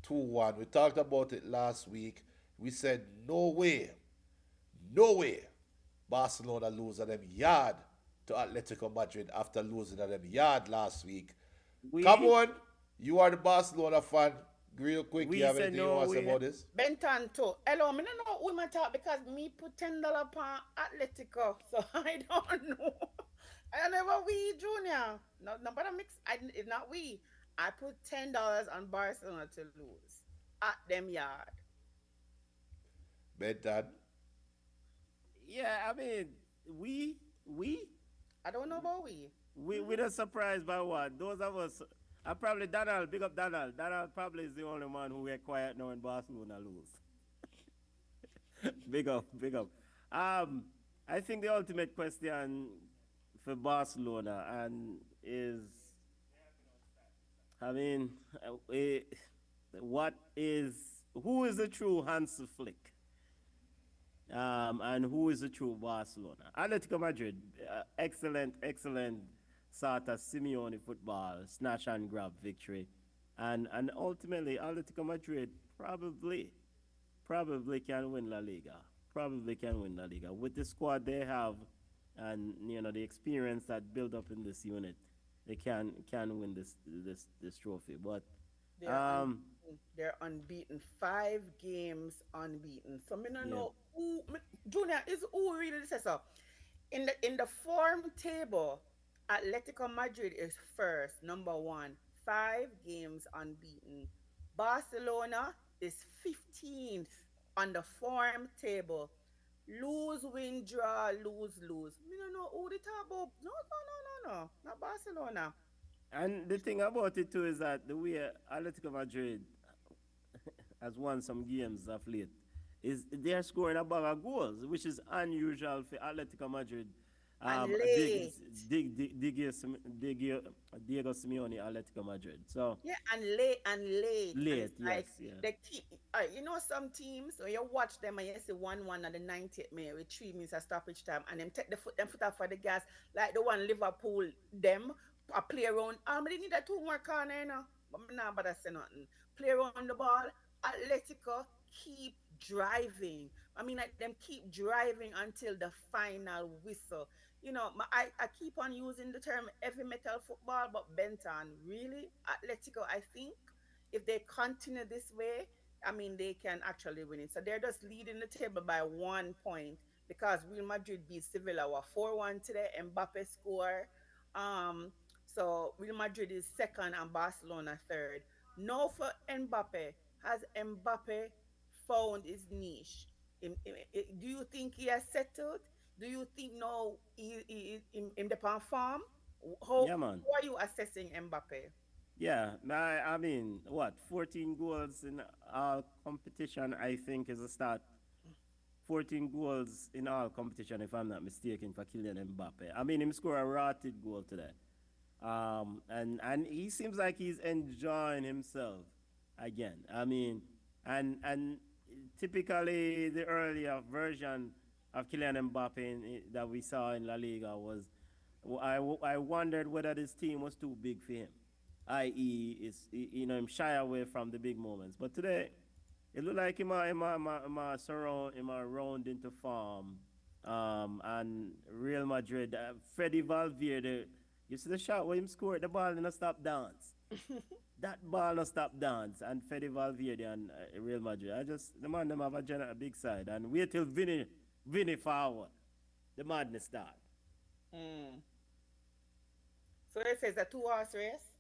2-1. We talked about it last week. We said, no way, Barcelona lose at them yard to Atletico Madrid after losing at them yard last week. Come on, you are the Barcelona fan. Real quick, you have anything you want to say about this? Benton too. Hello, I don't know who my talk because me put $10 on Atletico, so I don't know. I never we Junior. No, but I mix. It's not we. I put $10 on Barcelona to lose at them yard. Benton. Yeah, I mean, we I don't know about we. we're not surprised by what those of us. Probably Donald, big up Donald. Donald probably is the only man who get quiet now when Barcelona lose. Big up. I think the ultimate question for Barcelona and is, I mean, what is who is the true Hans Flick, and who is the true Barcelona? Atletico Madrid, excellent, excellent sort of Simeone football, snatch and grab victory, and ultimately Atletico Madrid probably can win La Liga. Probably can win La Liga with the squad they have, and the experience that built up in this unit. They can win this trophy. But They're um, unbeaten. They're unbeaten. 5 games unbeaten. So me no yeah, know who Junior is who really says so. In the form table, Atletico Madrid is first, number one, 5 games unbeaten. Barcelona is 15th on the form table. Lose, win, draw, lose, lose. Me no know who they talk about. No, no, no, no, no. Not Barcelona. and the thing about it too is that the way Atletico Madrid has won some games of late is they are scoring a bag of goals, which is unusual for Atletico Madrid. And Dig, late. dig, dig, dig, Diego Simeone, Atletico Madrid. So Yeah, and late, and late, it's like yes, yeah. they keep. Some teams when you watch them and you see 1-1 at the 90th minute with 3 minutes of stoppage time, and them take them foot off for the gas, like the one Liverpool them a play around. They need a 2 more corner, but me not bother say nothing. Play around the ball. Atletico keep driving. I mean, like them keep driving until the final whistle. I keep on using the term heavy metal football, but Benton, really, Atletico, I think if they continue this way, I mean, they can actually win it. So they're just leading the table by 1 point because Real Madrid beat Sevilla 4-1 today. Mbappe score. Um, so Real Madrid is second and Barcelona third. Now for Mbappe, has Mbappe found his niche? Do you think he has settled? Do you think now in the farm? Yeah, man. How are you assessing Mbappe? Yeah, I mean, what, 14 goals in all competition, I think, is a start. 14 goals in all competition, if I'm not mistaken, for Kylian Mbappe. I mean, him score a rotted goal today. And he seems like he's enjoying himself again. I mean, and typically the earlier version of Kylian Mbappe that we saw in La Liga was, I wondered whether this team was too big for him, i.e., him shy away from the big moments. But today, it looked like him a round into form. And Real Madrid, Freddy Valverde, you see the shot where him scored the ball in a stop dance. That ball no stop dance, and Freddy Valverde and Real Madrid. The man them have a big side, and wait till Vinny forward, the madness start. Mm. So this is a 2 horse race.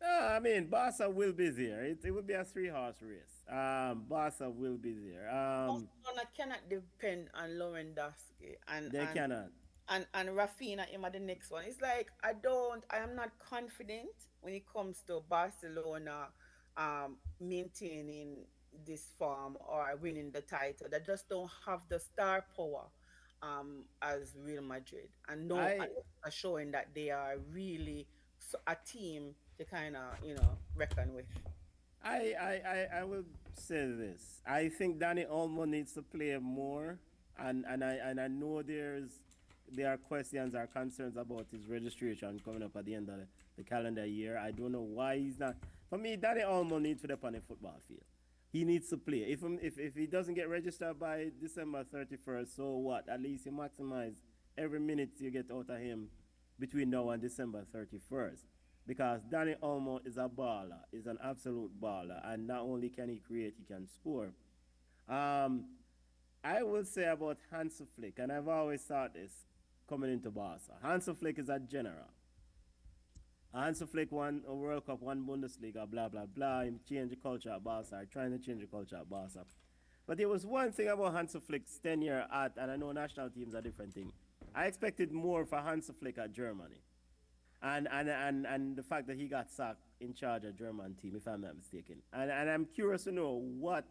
I mean, Barca will be there. It will be a 3 horse race. Barca will be there. Barcelona cannot depend on Lewandowski and They and cannot. and Rafinha him at the next one. It's like I am not confident when it comes to Barcelona maintaining this form or winning the title. They just don't have the star power as Real Madrid. And no, I are showing that they are really a team to kind of reckon with. I will say this. I think Danny Olmo needs to play more, and I know there are questions or concerns about his registration coming up at the end of the calendar year. I don't know why he's not. For me, Danny Olmo needs to be on the football field. He needs to play. If he doesn't get registered by December 31st, so what? At least you maximize every minute you get out of him between now and December 31st. Because Danny Olmo is a baller, is an absolute baller, and not only can he create, he can score. Um, I will say about Hansi Flick, and I've always thought this coming into Barca. Hansi Flick is a general. Hansi Flick won a World Cup, won Bundesliga, blah, blah, blah. He changed the culture at Barca, trying to change the culture at Barca. But there was one thing about Hansi Flick's tenure at, and I know national teams are different thing. I expected more for Hansi Flick at Germany. And the fact that he got sacked in charge of German team, if I'm not mistaken. And I'm curious to know what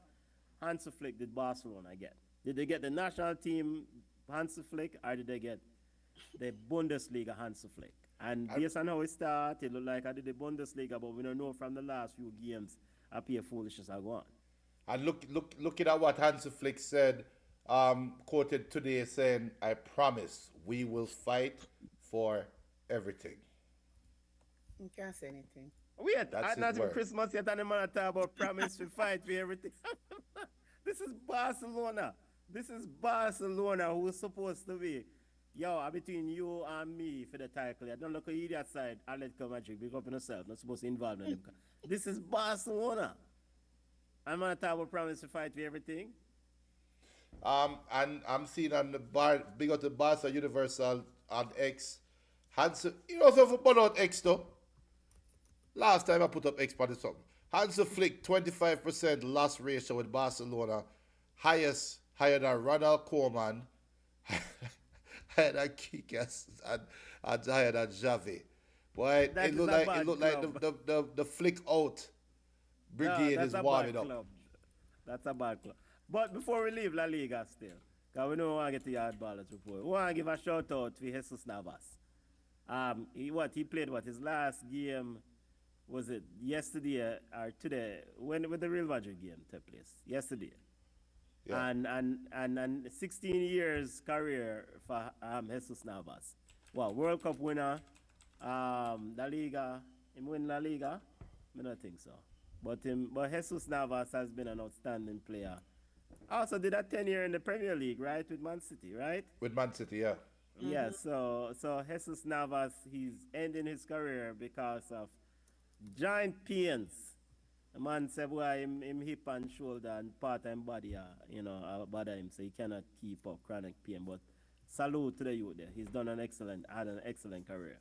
Hansi Flick did Barcelona get. Did they get the national team Hansi Flick or did they get the Bundesliga Hansi Flick? And And, based on how it started, it looked like I did the Bundesliga, but we don't know from the last few games I pay foolishness I go on. and looking at what Hansi Flick said, quoted today saying, "I promise we will fight for everything." You can't say anything. Wait, That's I his not even word. Christmas yet, and the man talk about promise to fight for everything. This is Barcelona. This is Barcelona who is supposed to be. Yo, I'm between you and me for the title. I don't look at idiot side. Atletico Madrid. Big up on yourself. Not supposed to involve in them. This is Barcelona. I'm gonna talk about promise to fight for everything. And I'm seeing on the bar, big up the Barca Universal on X. Hansi, you know, so for put out X though. Last time I put up X for this something. Hansi Flick 25% loss ratio with Barcelona, highest higher than Ronald Koeman, higher than Kikas, and higher than Javi. Boy, That it is looked a like bad club. the Flick out No, brigade that's is a warming bad up. club. That's a bad club. But before we leave La Liga still, because we know we want to get the yard ballers report. We want to give a shout out to Jesus Navas. He played his last game was it yesterday or today when the Real Madrid game took place yesterday, Yeah. and 16 years career for Jesus Navas. Well, World Cup winner, La Liga, him win La Liga. I don't think so, but Jesus Navas has been an outstanding player. Also did a 10 year in the Premier League, right, with Man City, right? With Man City, yeah. Yeah, so Jesus Navas, he's ending his career because of giant pains. The man said, boy, him hip and shoulder and part of him body, bother him, so he cannot keep up chronic pain. But salute to the youth there. He's had an excellent career.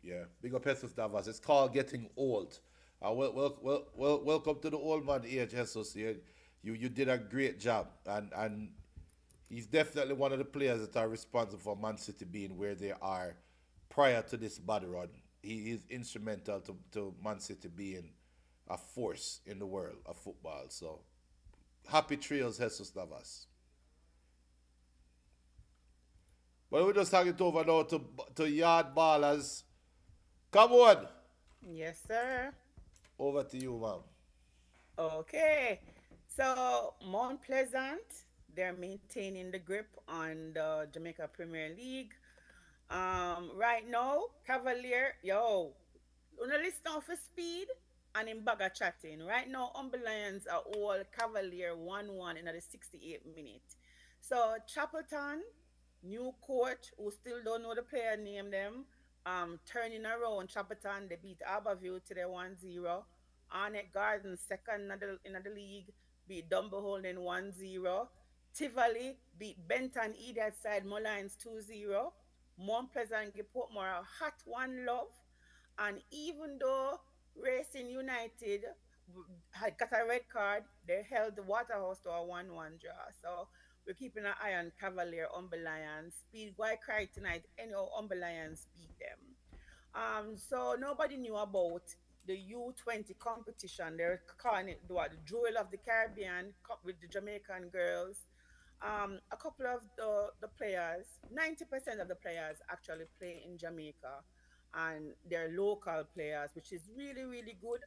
Yeah, big up Jesus Navas. It's called getting old. Welcome to the old man age, Jesus. You did a great job, and he's definitely one of the players that are responsible for Man City being where they are prior to this bad run. He is instrumental to Man City being a force in the world of football. So happy trails, Jesus Navas. But we just hand it over now to yard ballers. Come on, Yes, sir. over to you, ma'am. Okay. So Mount Pleasant, they're maintaining the grip on the Jamaica Premier League. Right now, Cavalier, yo, on the list now for speed and in bag of chatting. Right now, Lions are all Cavalier 1-1 in the 68th minute. So Chappleton, new coach who still don't know the player name them, turning around Chappleton, they beat Aberville today 1-0. Arnett Gardens, second in the league, beat Dumble 1-0. Tivoli beat Benton Idiot side Mullines 2-0. Mount Pleasant give Portmore a hot one love. And even though Racing United had got a red card, they held the Waterhouse to a 1-1 draw. So we're keeping an eye on Cavalier, Lions. Speed, why cry tonight? Any Lions beat them. So nobody knew about the U20 competition. They're calling it the Jewel of the Caribbean with the Jamaican girls. A couple of the players, 90% of the players actually play in Jamaica and they're local players, which is really, really good.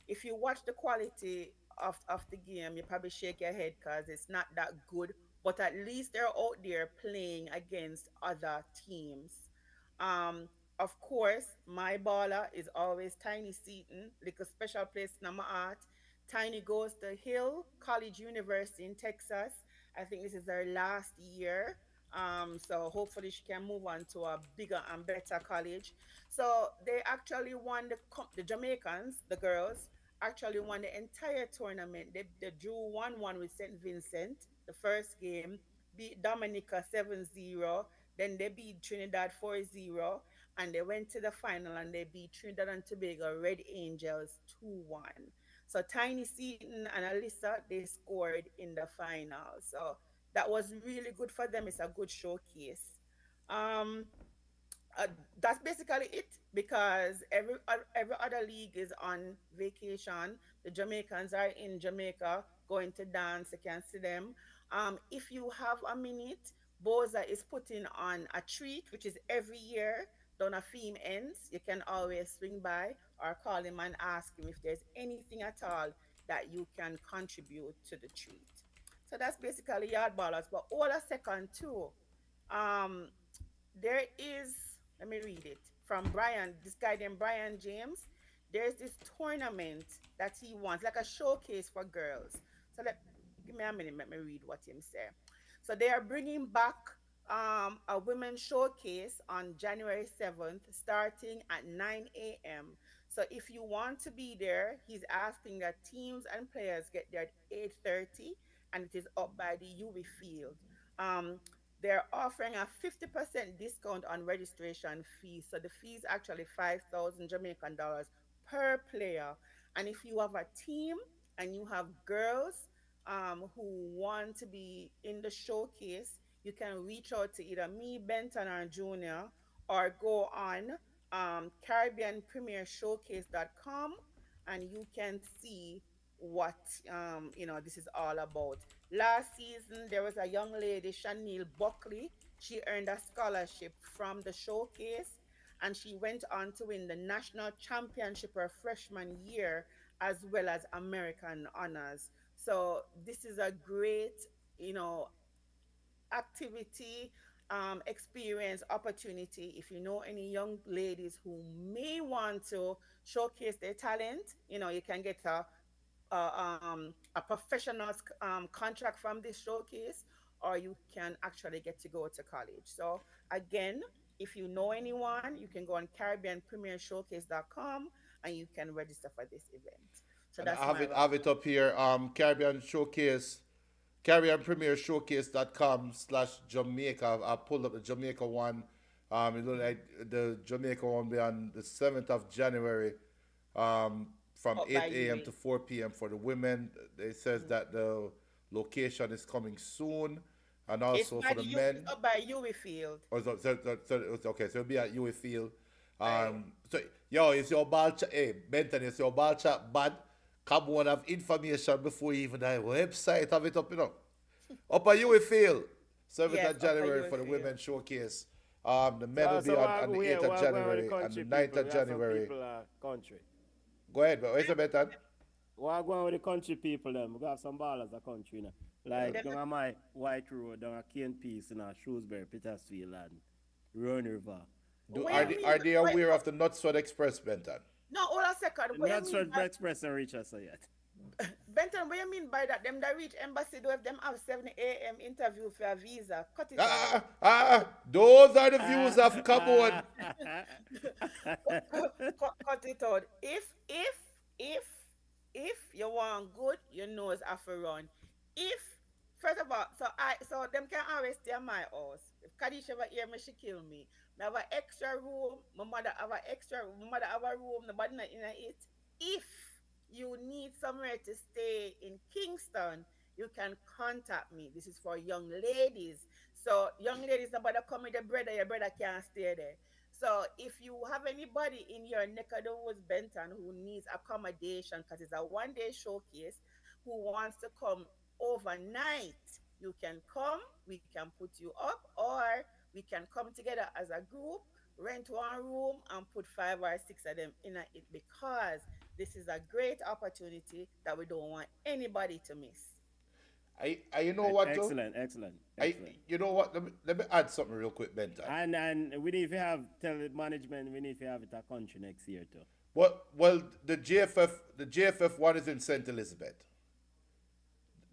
If you watch the quality of the game, you probably shake your head because it's not that good, but at least they're out there playing against other teams. Um, of course, my baller is always Tiny Seaton, like a special place in my heart. Tiny goes to Hill College University in Texas. I think this is her last year. So hopefully she can move on to a bigger and better college. So they actually won the Jamaicans, the girls, actually won the entire tournament. They drew 1-1 with St. Vincent, the first game, beat Dominica 7-0. Then they beat Trinidad 4-0, and they went to the final and they beat Trinidad and Tobago Red Angels 2-1. So Tiny Seaton and Alyssa, they scored in the final. So that was really good for them. It's a good showcase. Um, uh, that's basically it because every other league is on vacation. The Jamaicans are in Jamaica going to dance. You can see them. If you have a minute, Boza is putting on a treat, which is every year down a theme ends. You can always swing by or call him and ask him if there's anything at all that you can contribute to the treat. So that's basically yard ballers. But all a second too. Um, there is, let me read it from Brian, this guy named Brian James. There's this tournament that he wants, like a showcase for girls. So give me a minute, let me read what him say. So they are bringing back a women's showcase on January 7th, starting at 9 a.m. So if you want to be there, he's asking that teams and players get there at 8:30, and it is up by the UV field. Um, they're offering a 50% discount on registration fees. So the fee is actually 5,000 Jamaican dollars per player. And if you have a team and you have girls who want to be in the showcase, you can reach out to either me, Benton, or Junior, or go on CaribbeanPremierShowcase.com, and you can see what this is all about. Last season, there was a young lady, Chanel Buckley. She earned a scholarship from the showcase, and she went on to win the national championship her freshman year, as well as American honors. So this is a great, you know, activity, experience, opportunity. If you know any young ladies who may want to showcase their talent, you can get a professional contract from this showcase, or you can actually get to go to college. So again, if you know anyone, you can go on CaribbeanPremierShowcase.com and you can register for this event. So And that's my I have round. it up here. Caribbean Showcase, CaribbeanPremierShowcase.com/Jamaica. I pulled up the Jamaica one. It looked like the Jamaica one will be on the 7th of January, from Up by 8 a.m. UA. to 4 p.m. for the women. It says Mhm. that the location is coming soon, and It's also by for the the U. It's men. up by UA Field, Okay, so it'll be at UA Field. right? So yo, it's your ball chat. Hey, Benton, it's your ball chat bad. Come on, have information before you even the website have it up, Up at UA Field, 7th Yes, of up by January UA for the Field. women's showcase. The men will So, be so on the 8th of what going with the January and the country 9th people? of We have some January. people country. Go ahead, but where's the Benton? What going with the country people them? We got some ballers a country, Like Them, down on my White Road, down at Cane Peace, Shrewsbury, Petersfield, and Roan River. Do, what are, you they, Um, mean? are they aware of the Nutsford Express, Benton? No, hold a second. What you not mean sure by Express and reach us yet. Benton? What you mean by that? Them that reach embassy do if them have 7 a.m. interview for a visa. Cut it out. Those are the views of come on. Cut it out. If you want good, your nose have to run. If first of all, so them can always stay at my house. If Kadisha ever hear me, she kill me. I have an extra room. My mother have a room. Nobody not in it. If you need somewhere to stay in Kingston, you can contact me. This is for young ladies. So young ladies, nobody come with your brother. Your brother can't stay there. So if you have anybody in your neck of the woods, Benton, who needs accommodation because it's a 1 day showcase, who wants to come overnight, you can come. We can put you up, or we can come together as a group, rent one room, and put 5 or 6 of them in it because this is a great opportunity that we don't want anybody to miss. You know what, though? Excellent, excellent, I excellent. You know what? Let me add something real quick, Benton. And we need to have tell the management we need to have it a country next year too. Well, the JFF one is in St. Elizabeth.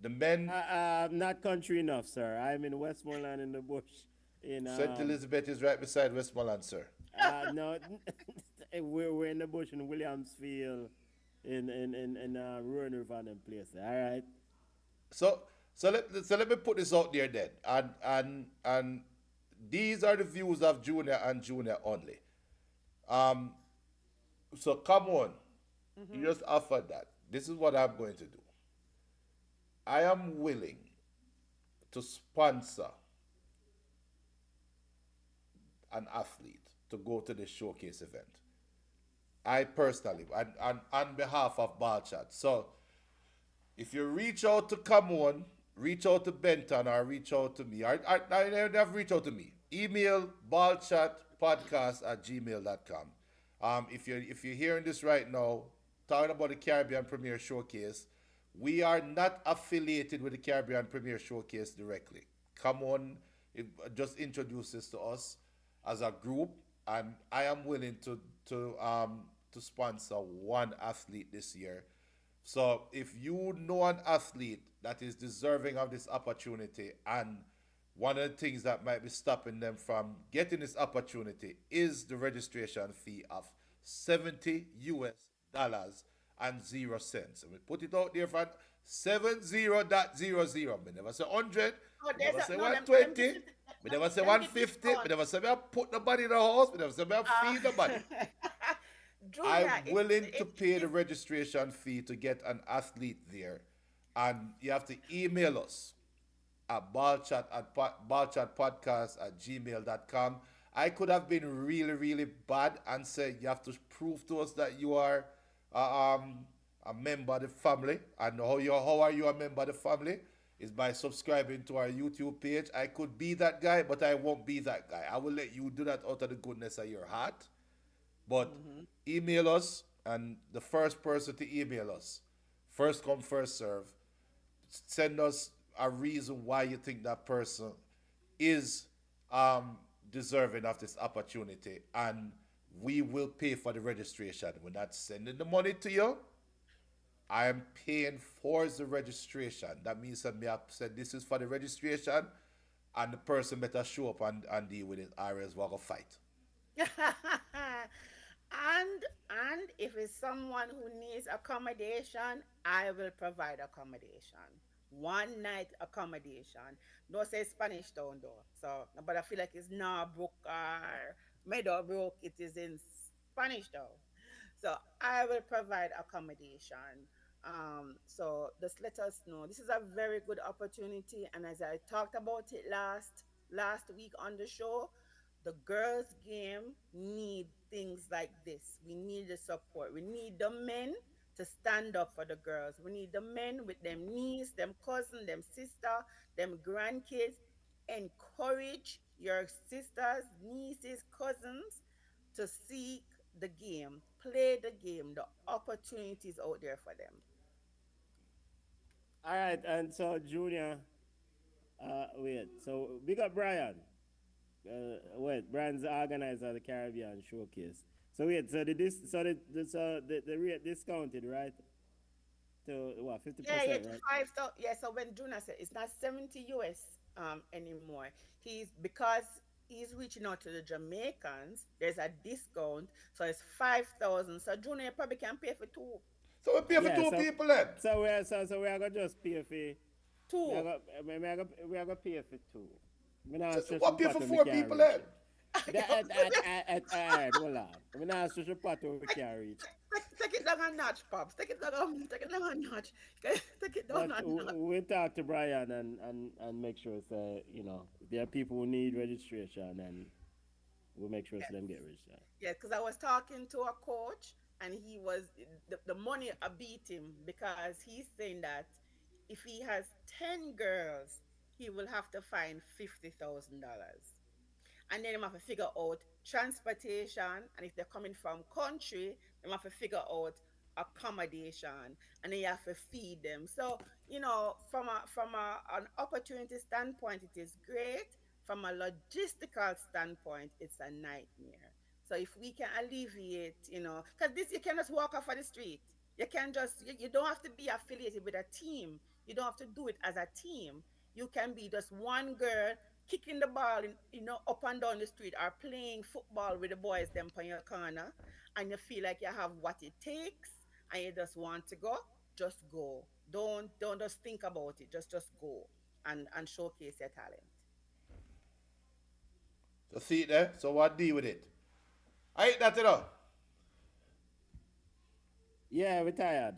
The men, Not country enough, sir. I'm in Westmoreland in the bush. In St. Elizabeth is right beside Westmoreland, sir. no, we're in the bush in Williamsfield, in Ruin River and place. All right. So let me put this out there then, and these are the views of Junior and Junior only. Um, so come on, you Mm-hmm. just offered that. This is what I'm going to do. I am willing to sponsor an athlete to go to the showcase event. I personally, and on behalf of Balchat. So if you reach out to Come On reach out to Benton or reach out to me. They have reached out to me. Email ballchatpodcast@gmail.com. If you're hearing this right now, talking about the Caribbean Premier Showcase, we are not affiliated with the Caribbean Premier Showcase directly. Come on, just introduce this to us as a group, and I am willing to sponsor one athlete this year. So if you know an athlete that is deserving of this opportunity, and one of the things that might be stopping them from getting this opportunity is the registration fee of 70 US dollars and 0 cents. And we put it out there for 70.00. We never say 100, Oh, we there's never a say no them 120, give we never say them give 150, we discount. never say we have put nobody in the house, we never say we have Uh, feed nobody. I'm Junior, willing to it pay the is registration fee to get an athlete there. And you have to email us at ballchatpodcast@gmail.com. I could have been really, really bad and said you have to prove to us that you are a member of the family. And how are you a member of the family? Is by subscribing to our YouTube page. I could be that guy, but I won't be that guy. I will let you do that out of the goodness of your heart. But mhm. email us, and the first person to email us, first come, first serve, send us a reason why you think that person is deserving of this opportunity, and we will pay for the registration. We're not sending the money to you. I am paying for the registration. That means that me have said this is for the registration, and the person better show up and deal with it, or else we're gonna fight. And if it's someone who needs accommodation, I will provide accommodation. One night accommodation. No say Spanish Town though. So but I feel like it's Norbrook or Meadowbrook. It is in Spanish Town. So I will provide accommodation. So just let us know. This is a very good opportunity, and as I talked about it last week on the show, the girls' game need things like this. We need the support. We need the men to stand up for the girls. We need the men with them niece, them cousin, them sister, them grandkids. Encourage your sisters, nieces, cousins to seek the game, play the game. The opportunities out there for them. All right, and so Junior, wait, so big up Brian. Wait, Brian's the organizer of the Caribbean Showcase. So wait, so the rate discounted, right? To what, fifty Yeah, yeah, percent, to right? 5,000. Yeah, so when Juna said it's not 70 US anymore, he's because he's reaching out to the Jamaicans, there's a discount, so it's 5,000. So Juna, you probably can pay for So we pay for Yeah, two so people then. we are gonna just pay for two. we are gonna pay for two. Me not So stretch the what pay pot for when we four can't people reach then? it. Alright, hold on. Me not stretch the pot when we can't reach. Take it down a notch, pops. Take it down a notch. Take it down But a notch. we'll talk to Brian and make sure say, there are people who need registration, and we'll make sure so Yes. them get registered. Yeah, because I was talking to a coach and he was the money beat him because he's saying that if he has 10 girls, he will have to find $50,000. And then you have to figure out transportation, and if they're coming from country, you have to figure out accommodation, and then you have to feed them. So from an opportunity standpoint, it is great. From a logistical standpoint, it's a nightmare. So if we can alleviate, because this you can just walk off of the street. You can just you don't have to be affiliated with a team. You don't have to do it as a team. You can be just one girl kicking the ball up and down the street, or playing football with the boys them on your corner, and you feel like you have what it takes and you just want to go, just go. Don't just think about it. Just go and showcase your talent. So see it there. So what deal with it? I ain't that, you know. Yeah, we're tired.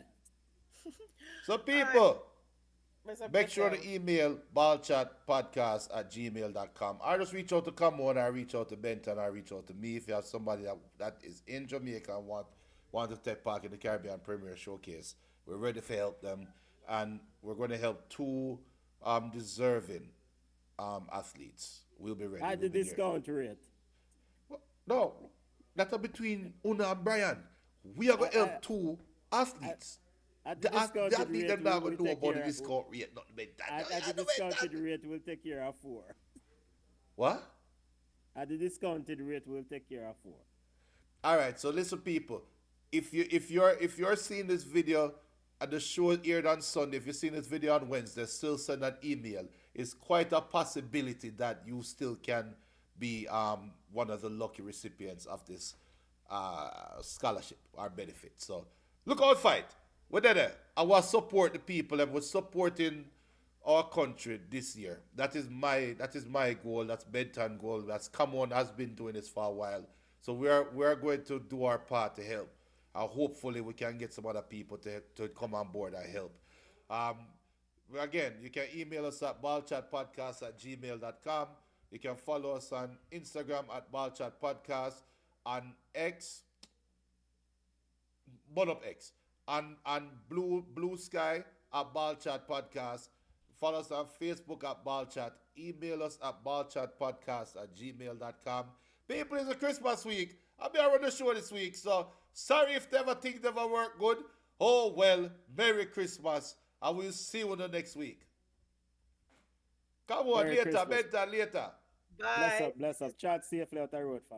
So All right, people, Mr. make sure Patel. to email ballchatpodcast@gmail.com. I just reach out to Camon, I reach out to Benton, I reach out to me. If you have somebody that is in Jamaica and want to take part in the Caribbean Premier Showcase, we're ready to help them. And we're going to help two deserving athletes will be ready. At We'll the be there. discount rate. No, that's between Una and Brian. We are going to At, help two at, athletes. at the The discounted athlete rate, them not going we to know take about the care. discount rate. Not the At the discounted rate, we'll take care of four. What? At the discounted rate, we'll take care of four. All right, so listen, people. If you're seeing this video and the show aired on Sunday, if you're seeing this video on Wednesday, still send an email. It's quite a possibility that you still can be one of the lucky recipients of this scholarship or benefit. So look out, fight. We're there. I will support the people and we're supporting our country this year. That is my goal. That's Benton goal. That's Come On has been doing this for a while. So we are going to do our part to help. Hopefully we can get some other people to come on board and help. Um, Again, you can email us at ballchatpodcast@gmail.com. You can follow us on Instagram at ballchatpodcast, on X, but up X, and Blue Sky at Ballchat Podcast. Follow us on Facebook at Ballchat. Email us at ballchatpodcast@gmail.com. People, it's a Christmas week. I'll be around the show this week, so sorry if never things never work good. Oh well, Merry Christmas. I will see you the next week. Come on, Merry later, Christmas. better, later. Bless Bye. up, bless up. Chat safely out the road, fam.